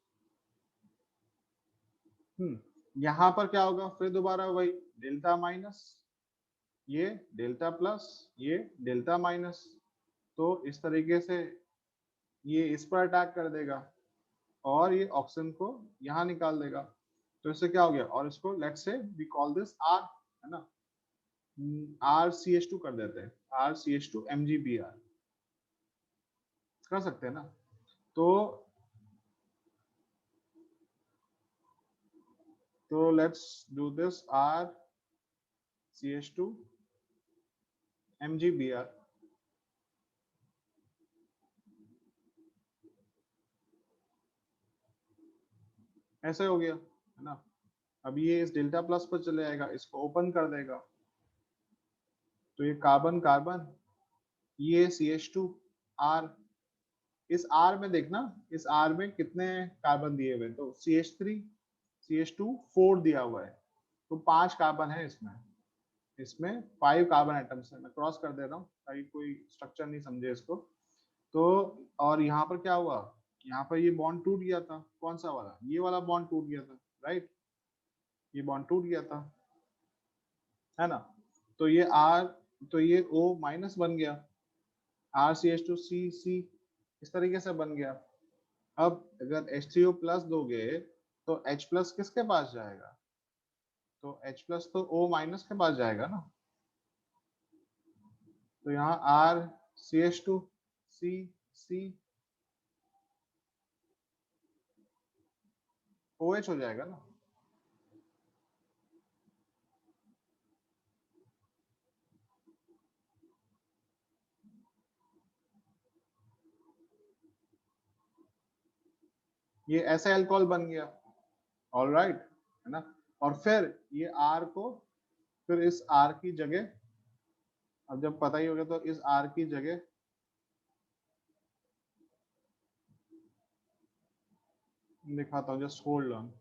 यहाँ पर क्या होगा, फिर दोबारा वही डेल्टा माइनस, ये डेल्टा प्लस, ये डेल्टा माइनस, तो इस तरीके से ये इस पर अटैक कर देगा और ये ऑक्सीजन को यहाँ निकाल देगा, तो इससे क्या हो गया, और इसको let's say we call this R, है ना, RCH2 कर देते हैं, RCH2 MgBr कर सकते हैं ना। तो let's do this RCH2 MgBr, ऐसे हो गया, है ना। अब ये इस डेल्टा प्लस पर चले आएगा, इसको ओपन कर देगा, तो ये कार्बन कार्बन, ये CH2R, इस R में देखना, इस R में कितने कार्बन दिए हुए, तो CH3 CH2 4 दिया हुआ है, तो 5 कार्बन है इसमें, इसमें 5 कार्बन एटम्स है। मैं क्रॉस कर दे रहा हूँ ताकि कोई स्ट्रक्चर नहीं समझे इसको। तो और यहाँ पर क्या हुआ, यहाँ पर ये बॉन्ड टूट गया था, कौन सा वाला, ये वाला बॉन्ड टूट गया था, राइट, ये बॉन्ड टूट गया था, है ना। तो ये R, तो ये O माइनस बन गया, RCH2C इस तरीके से बन गया। अब अगर H3O प्लस दोगे तो H प्लस किसके पास जाएगा, तो H प्लस तो O माइनस के पास जाएगा ना, तो यहाँ RCH2C OH हो जाएगा ना। ये ऐसा अल्कोहल बन गया, ऑल राइट, है ना। और फिर ये R को, फिर इस R की जगह, अब जब पता ही हो गया तो इस R की जगह दिखाता हूँ, जस्ट होल्ड ऑन।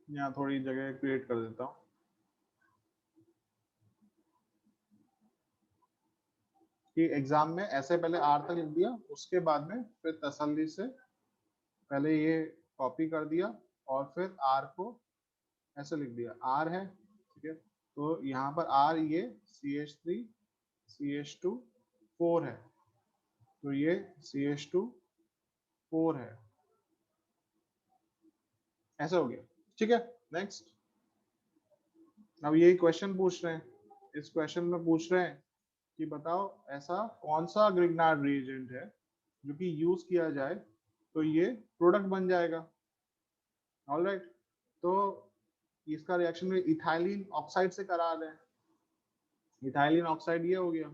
यहाँ थोड़ी जगह क्रिएट कर देता हूँ कि एग्जाम में ऐसे पहले R तक लिख दिया, उसके बाद में फिर तसल्ली से पहले ये कॉपी कर दिया और फिर R को ऐसे लिख दिया, R है, ठीक है। तो यहाँ पर R, ये CH3 CH2 4 है, तो ये CH2 4 है, ऐसा हो गया, ठीक है। नेक्स्ट, अब यही क्वेश्चन पूछ रहे हैं, इस क्वेश्चन में पूछ रहे हैं कि बताओ ऐसा कौन सा ग्रिग्नार्ड रिएजेंट है जो कि यूज किया जाए तो ये प्रोडक्ट बन जाएगा, ऑलराइट। तो इसका रिएक्शन में इथाइलिन ऑक्साइड से करा रहे हैं, इथाइलिन ऑक्साइड ये हो गया,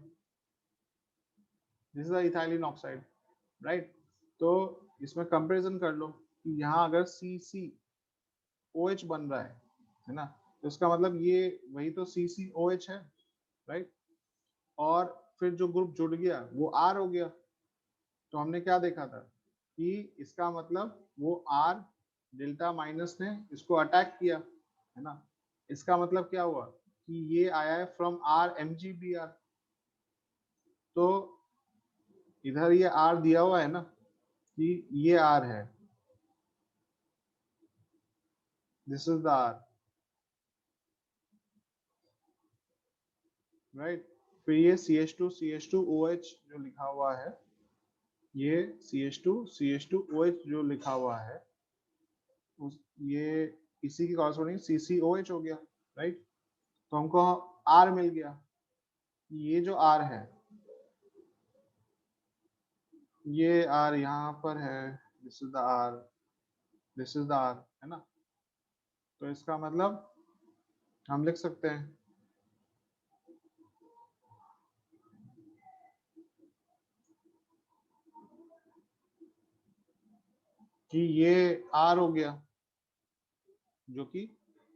this is ethylene oxide, right. तो इसमें कंपैरिजन कर लो कि यहाँ अगर CCOH बन रहा है ना, तो इसका मतलब ये वही तो CCOH है, राइट। और फिर जो ग्रुप जुड़ गया वो R हो गया, तो हमने क्या देखा था कि इसका मतलब वो R डेल्टा माइनस ने इसको अटैक किया, है ना। इसका मतलब क्या हुआ कि ये आया है फ्रॉम R MgBr, तो इधर ये R दिया हुआ है ना कि ये R है, this is the R, right. फिर ये CH2OH जो लिखा हुआ है, ये CH2OH जो लिखा हुआ है, ये इसी की कॉरस्पॉन्डिंग CCOH हो गया, राइट। तो हमको R मिल गया। ये जो R है, ये R यहाँ पर है, this is the R, this is the R, है ना। तो इसका मतलब हम लिख सकते हैं कि ये R हो गया, जो कि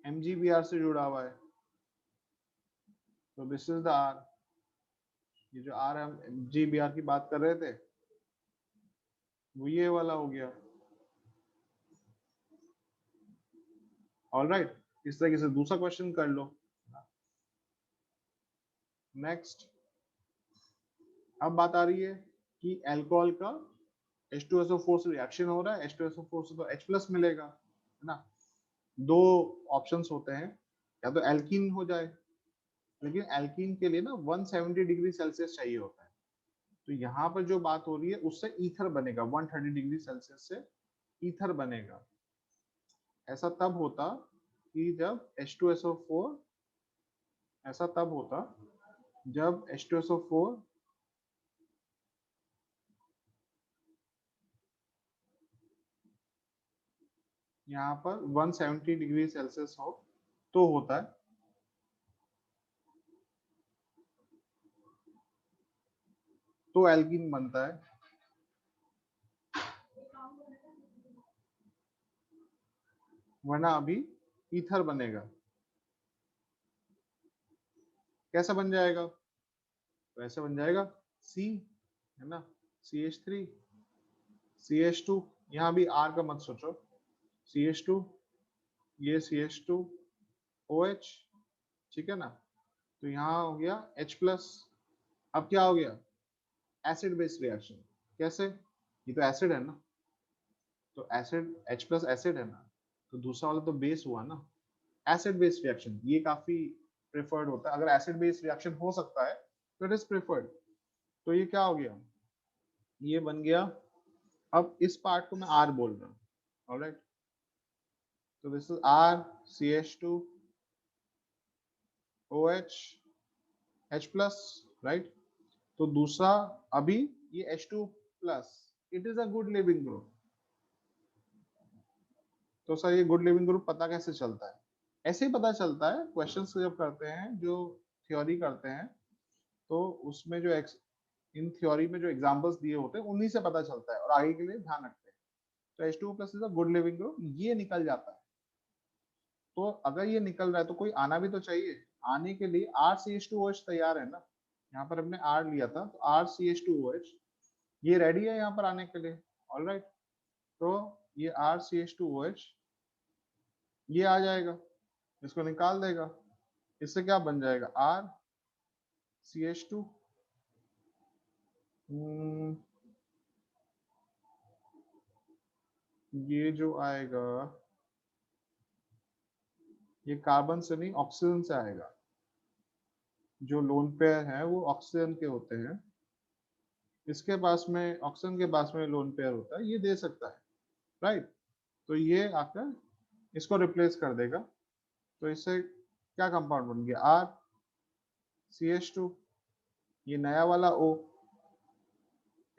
MgBr से जुड़ा हुआ है। तो दिस इज द R, ये जो R हम MgBr की बात कर रहे थे, वो ये वाला हो गया। ऑलराइट, इस तरीके से दूसरा क्वेश्चन कर लो। नेक्स्ट, अब बात आ रही है कि अल्कोहल का H2SO4 से रिएक्शन हो रहा है, H2SO4 से तो H+ मिलेगा, है ना। दो ऑप्शंस होते हैं, या तो एल्कीन हो जाए, लेकिन एल्कीन के लिए ना 170 डिग्री सेल्सियस चाहिए होता है। तो यहाँ पर जो बात हो रही है उससे ईथर बनेगा, 130 डिग्री सेल्सियस से ईथर बनेगा। ऐसा तब होता कि जब H2SO4, ऐसा तब होता जब H2SO4 यहाँ पर 170 डिग्री सेल्सियस हो तो होता है। तो एल्कीन बनता है, वरना अभी ईथर बनेगा। कैसा बन जाएगा? तो ऐसे बन जाएगा C, है ना, CH3 CH2, यहाँ भी R का मत सोचो, CH2, ये CH2OH, ठीक है ना। तो यहाँ हो गया H+। अब क्या हो गया? Acid base reaction. कैसे? ये तो एसिड है ना, तो एसिड H+ एसिड है ना, तो दूसरा वाला तो बेस हुआ ना। एसिड बेस रिएक्शन ये काफी प्रेफर्ड होता है, अगर एसिड बेस रिएक्शन हो सकता है तो इट इज प्रेफर्ड। तो ये क्या हो गया? ये बन गया। अब इस पार्ट को मैं R बोल रहा हूँ, ऑलराइट। तो this is R CH2OH H+, right. तो दूसरा, अभी ये H2+, it is a good leaving group. तो सर ये गुड लिविंग ग्रुप पता कैसे चलता है? ऐसे ही पता चलता है, क्वेश्चंस जब करते हैं, जो थ्योरी करते हैं, तो उसमें जो इन थ्योरी में जो एग्जांपल्स दिए होते हैं उन्हीं से पता चलता है, और आगे के लिए ध्यान रखते हैं। तो H2+ is a good leaving group, ये निकल जाता है। तो अगर ये निकल रहा है तो कोई आना भी तो चाहिए। आने के लिए RCH2OH तैयार है ना, यहाँ पर हमने R लिया था, तो RCH2OH ये रेडी है यहाँ पर आने के लिए, ऑलराइट। तो ये RCH2OH ये आ जाएगा, इसको निकाल देगा। इससे क्या बन जाएगा? RCH2, ये जो आएगा, ये कार्बन से नहीं ऑक्सीजन से आएगा। जो लोन पेयर है वो ऑक्सीजन के होते हैं, इसके पास में, ऑक्सीजन के पास में लोन पेयर होता है, ये दे सकता है, राइट। तो ये आकर इसको रिप्लेस कर देगा। तो इससे क्या कंपाउंड बन गया? RCH2, ये नया वाला O,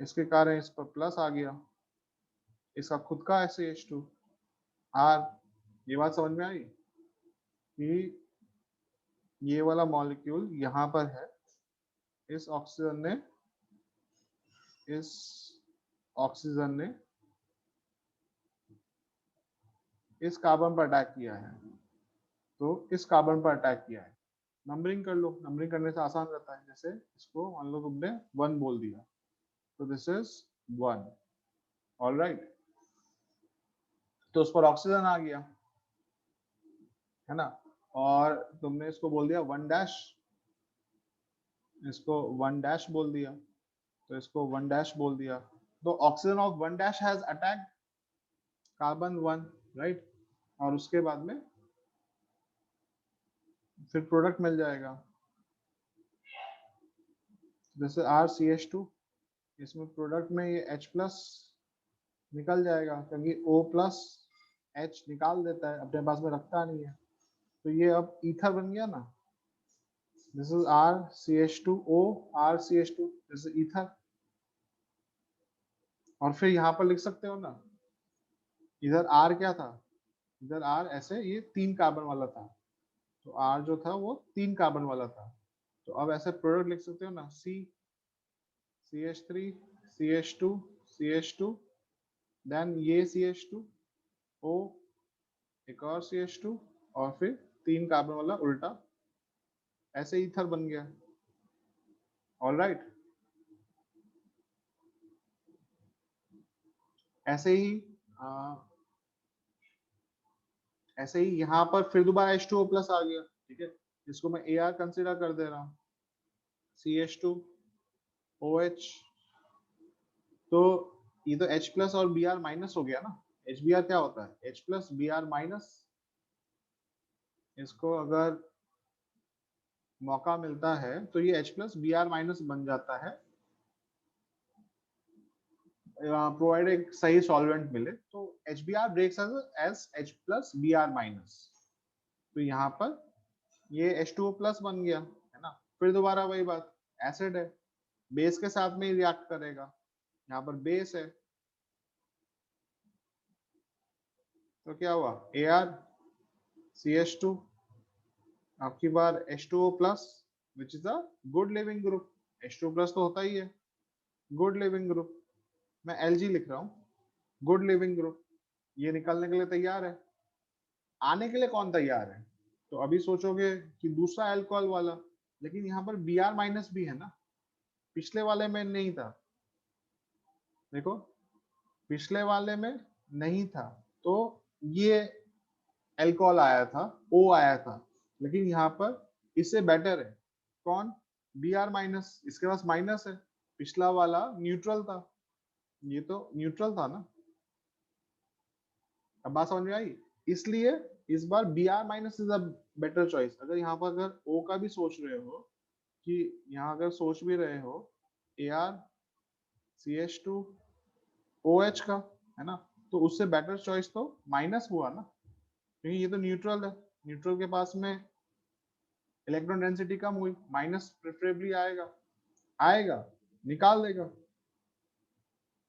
इसके कारण इस पर प्लस आ गया, इसका खुद का CH2 R। ये बात समझ में आई कि ये वाला मॉलिक्यूल यहाँ पर है, इस ऑक्सीजन ने इस ऑक्सीजन ने इस कार्बन पर अटैक किया है, तो इस कार्बन पर अटैक किया है। नंबरिंग कर लो, नंबरिंग करने से आसान रहता है। जैसे इसको मान लो तुमने 1 बोल दिया, तो दिस इज 1, ऑलराइट। तो उस पर ऑक्सीजन आ गया, है ना। और तुमने इसको बोल दिया 1 डैश, इसको 1 डैश बोल दिया, तो इसको 1 डैश बोल दिया। तो oxygen of 1 dash has attacked carbon 1, right. और उसके बाद में फिर प्रोडक्ट मिल जाएगा। जैसे RCH2, इसमें प्रोडक्ट में ये H प्लस निकल जाएगा क्योंकि O प्लस H निकाल देता है, अपने पास में रखता नहीं है, तो ये अब ईथर बन गया ना। This is RCH2O, RCH2, this is ether. और फिर यहाँ पर लिख सकते हो ना, इधर R क्या था, इधर R ऐसे ये 3 कार्बन वाला था, तो R जो था वो 3 कार्बन वाला था, तो अब ऐसे प्रोडक्ट लिख सकते हो ना, C CH3 CH2 CH2, then ये CH2 O, एक और CH2, और फिर 3 कार्बन वाला उल्टा, ऐसे ईथर बन गया। ऑलराइट, ऐसे ही ऐसे ही यहाँ पर फिर दोबारा H2O प्लस आ गया, ठीक है, इसको मैं AR कंसिडर कर दे रहा हूँ, CH2 OH, तो ये तो H प्लस और Br माइनस हो गया ना। HBr क्या होता है, H प्लस Br माइनस। इसको अगर मौका मिलता है तो ये H प्लस Br माइनस बन जाता है, प्रोवाइड एक सही सॉल्वेंट मिले तो HBr breaks as H plus Br minus, तो यहाँ पर ये H2O प्लस बन गया है ना। फिर दोबारा वही बात, एसिड है, बेस के साथ में ही रिएक्ट करेगा, यहाँ पर बेस है, तो क्या हुआ, Ar CH2, आपकी बार H2O plus which is a good leaving group, H2O plus तो होता ही है गुड लिविंग ग्रुप, मैं Lg लिख रहा हूँ, गुड लिविंग ग्रुप, ये निकलने के लिए तैयार है। आने के लिए कौन तैयार है, तो अभी सोचोगे कि दूसरा अल्कोहल वाला, लेकिन यहाँ पर Br माइनस भी है ना, पिछले वाले में नहीं था, देखो पिछले वाले में नहीं था, तो ये अल्कोहल आया था, O आया था, लेकिन यहाँ पर इससे बेटर है कौन, Br माइनस, इसके पास माइनस है, पिछला वाला न्यूट्रल था, ये तो न्यूट्रल था ना। अब बात समझ में आई, इसलिए इस बार Br minus is a better choice. अगर यहाँ पर अगर O का भी सोच रहे हो, कि यहाँ अगर सोच भी रहे हो Ar CH2 OH का, है ना, तो उससे बेटर चॉइस तो माइनस हुआ ना, क्योंकि ये तो न्यूट्रल है, न्यूट्रल के पास में इलेक्ट्रॉन डेंसिटी कम हुई, माइनस प्रेफरेबली आएगा, आएगा निकाल देगा,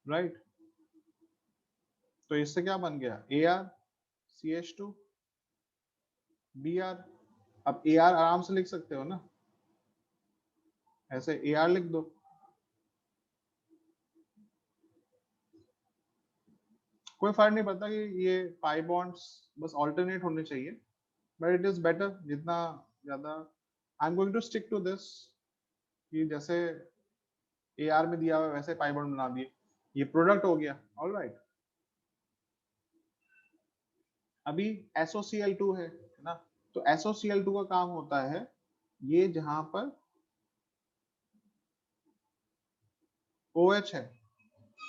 राइट। तो इससे क्या बन गया, Ar CH2 Br। अब Ar आराम से लिख सकते हो ना, ऐसे Ar लिख दो, कोई फर्क नहीं पड़ता कि ये पाई बॉन्ड्स बस ऑल्टरनेट होने चाहिए, बट इट इज बेटर जितना ज्यादा। I am going to stick to this, कि जैसे Ar में दिया हुआ वैसे पाई बॉन्ड बना दिए, ये प्रोडक्ट हो गया, ऑलराइट। अभी SOCl2 है ना, तो SOCl2 का काम होता है, ये जहां पर OH है,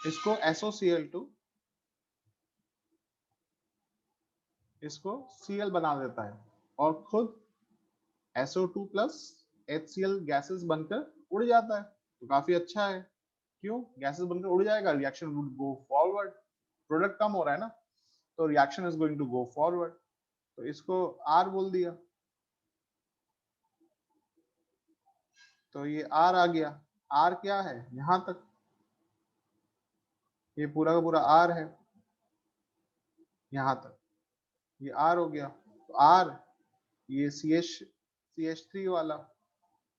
इसको SOCl2 इसको Cl बना देता है, और खुद SO2 प्लस HCl गैसेस बनकर उड़ जाता है, तो काफी अच्छा है। क्यों, गैसेस बनकर उड़ जाएगा, reaction would go forward, product कम हो रहा है ना, तो reaction is going to go forward, तो इसको R बोल दिया, तो ये R आ गया। R क्या है, यहां तक ये पूरा का पूरा R है, यहां तक ये R हो गया, तो R ये CH3 वाला,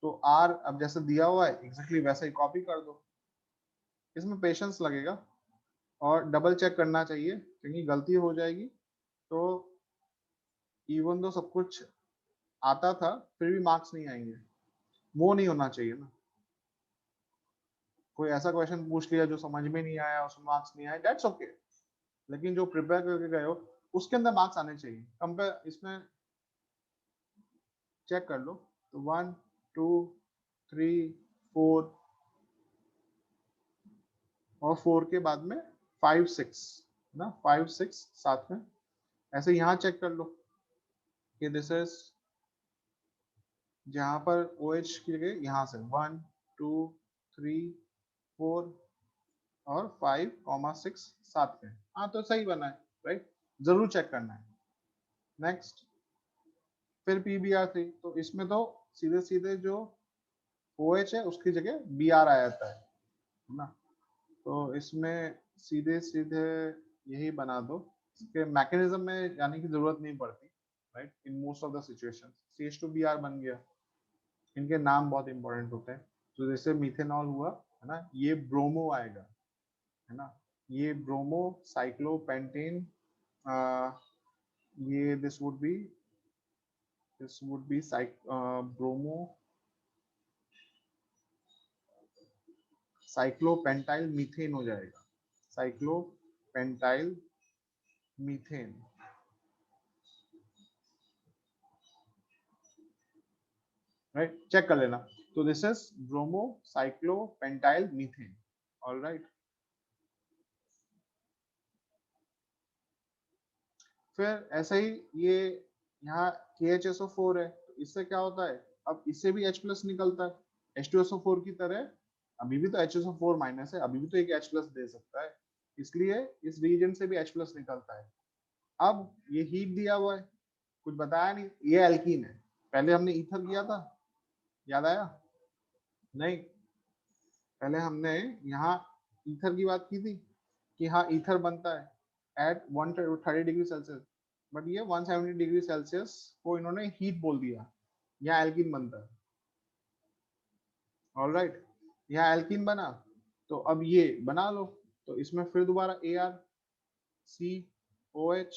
तो R अब जैसे दिया हुआ है एग्जैक्टली वैसे ही कॉपी कर दो, इसमें पेशेंस लगेगा और डबल चेक करना चाहिए, क्योंकि गलती हो जाएगी तो इवन दो सब कुछ आता था फिर भी मार्क्स नहीं आएंगे, वो नहीं होना चाहिए ना। कोई ऐसा क्वेश्चन पूछ लिया जो समझ में नहीं आया, उसमें मार्क्स नहीं आए, दैट्स ओके, लेकिन जो प्रिपेयर करके गए हो उसके अंदर मार्क्स आने चाहिए। कंपेयर इसमें चेक कर लो, तो 1 2 3 4 और 4 के बाद में 5 6 ना, 5 6 साथ में, ऐसे यहाँ चेक कर लो कि दिस इज जहां पर OH की जगह यहाँ से 1 2 3 4 और 5,6 साथ में। हाँ तो सही बना है, राइट, जरूर चेक करना है। नेक्स्ट, फिर PBr3, तो इसमें तो सीधे सीधे जो OH है उसकी जगह Br आ जाता है ना। तो इसमें सीधे सीधे यही बना दो, इसके मैकेनिज्म में जाने की जरूरत नहीं पड़ती, right, in most of the situations. CH2Br बन गया। इनके नाम बहुत इंपॉर्टेंट होते हैं। तो जैसे मिथेनॉल हुआ है ना, ये ब्रोमो आएगा, है ना, ये ब्रोमो, साइक्लोपेंटेन, ये this would be bromo cyclopentyl methane हो जाएगा, साइक्लोपेंटाइल मीथेन, राइट, चेक कर लेना। तो this is bromo cyclopentyl methane, alright. फिर ऐसे ही ये यहाँ KHSO4 है, तो इससे क्या होता है, अब इससे भी H प्लस निकलता है H2SO4 की तरह। अभी भी तो HSO4 माइनस है, अभी भी तो एक H प्लस दे सकता है, इसलिए इस रीजन से भी H प्लस निकलता है। अब ये हीट दिया हुआ है, कुछ बताया नहीं, ये एल्कीन है। पहले हमने ईथर किया था, याद आया? नहीं, पहले हमने यहाँ ईथर की बात की थी कि हाँ ईथर बनता है एट 130 डिग्री सेल्सियस, बट ये 170 डिग्री सेल्सियस को इन्होंने हीट बोल दिया, यहाँ एल्कीन बनता है, ऑलराइट। यहाँ एल्कीन बना, तो अब ये बना लो, तो इसमें फिर दोबारा Ar COH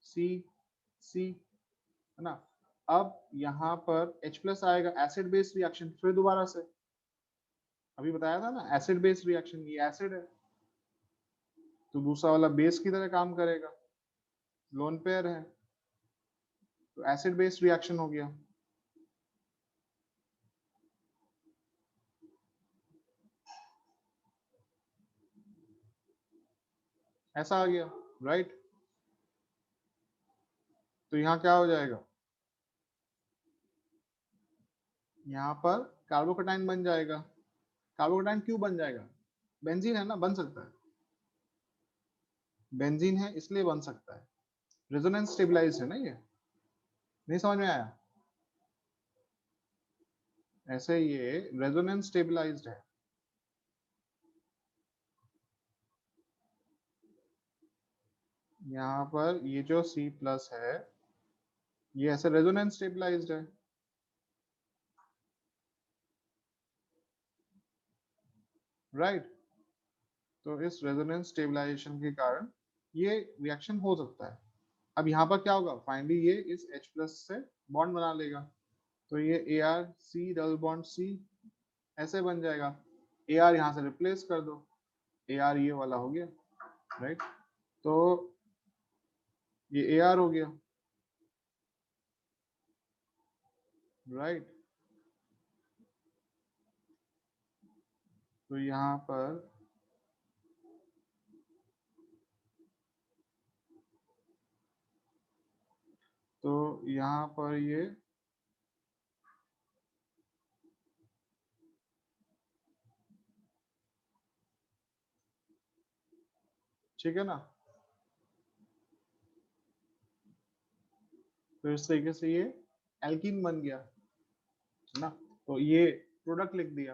C है ना। अब यहाँ पर H प्लस आएगा, एसिड बेस रिएक्शन फिर दोबारा से, अभी बताया था ना एसिड बेस रिएक्शन, ये एसिड है तो दूसरा वाला बेस की तरह काम करेगा, लोन पेयर है, तो एसिड बेस रिएक्शन हो गया। ऐसा आ गया, राइट। तो यहाँ क्या हो जाएगा, यहाँ पर कार्बोकेटाइन बन जाएगा। कार्बोकेटाइन क्यों बन जाएगा, बेंजीन है ना, बन सकता है, बेंजीन है इसलिए बन सकता है। रेजोनेंस स्टेबलाइज्ड है ना ये, नहीं समझ में आया? ऐसे ये रेजोनेंस स्टेबलाइज्ड है, यहाँ पर ये जो C प्लस है ये ऐसे रेजोनेंस स्टेबलाइज्ड है, राइट। तो इस रेजोनेंस स्टेबलाइजेशन के कारण ये रिएक्शन हो सकता है। अब यहाँ पर क्या होगा, फाइनली ये इस H प्लस से बॉन्ड बना लेगा, तो ये Ar C double bond C ऐसे बन जाएगा। Ar यहाँ से रिप्लेस कर दो, Ar ये वाला हो गया, राइट। तो ये Ar हो गया, राइट। तो यहाँ पर यहाँ पर ये ठीक है ना। तो इस तरीके से ये एल्कीन बन गया, है ना। तो ये प्रोडक्ट लिख दिया,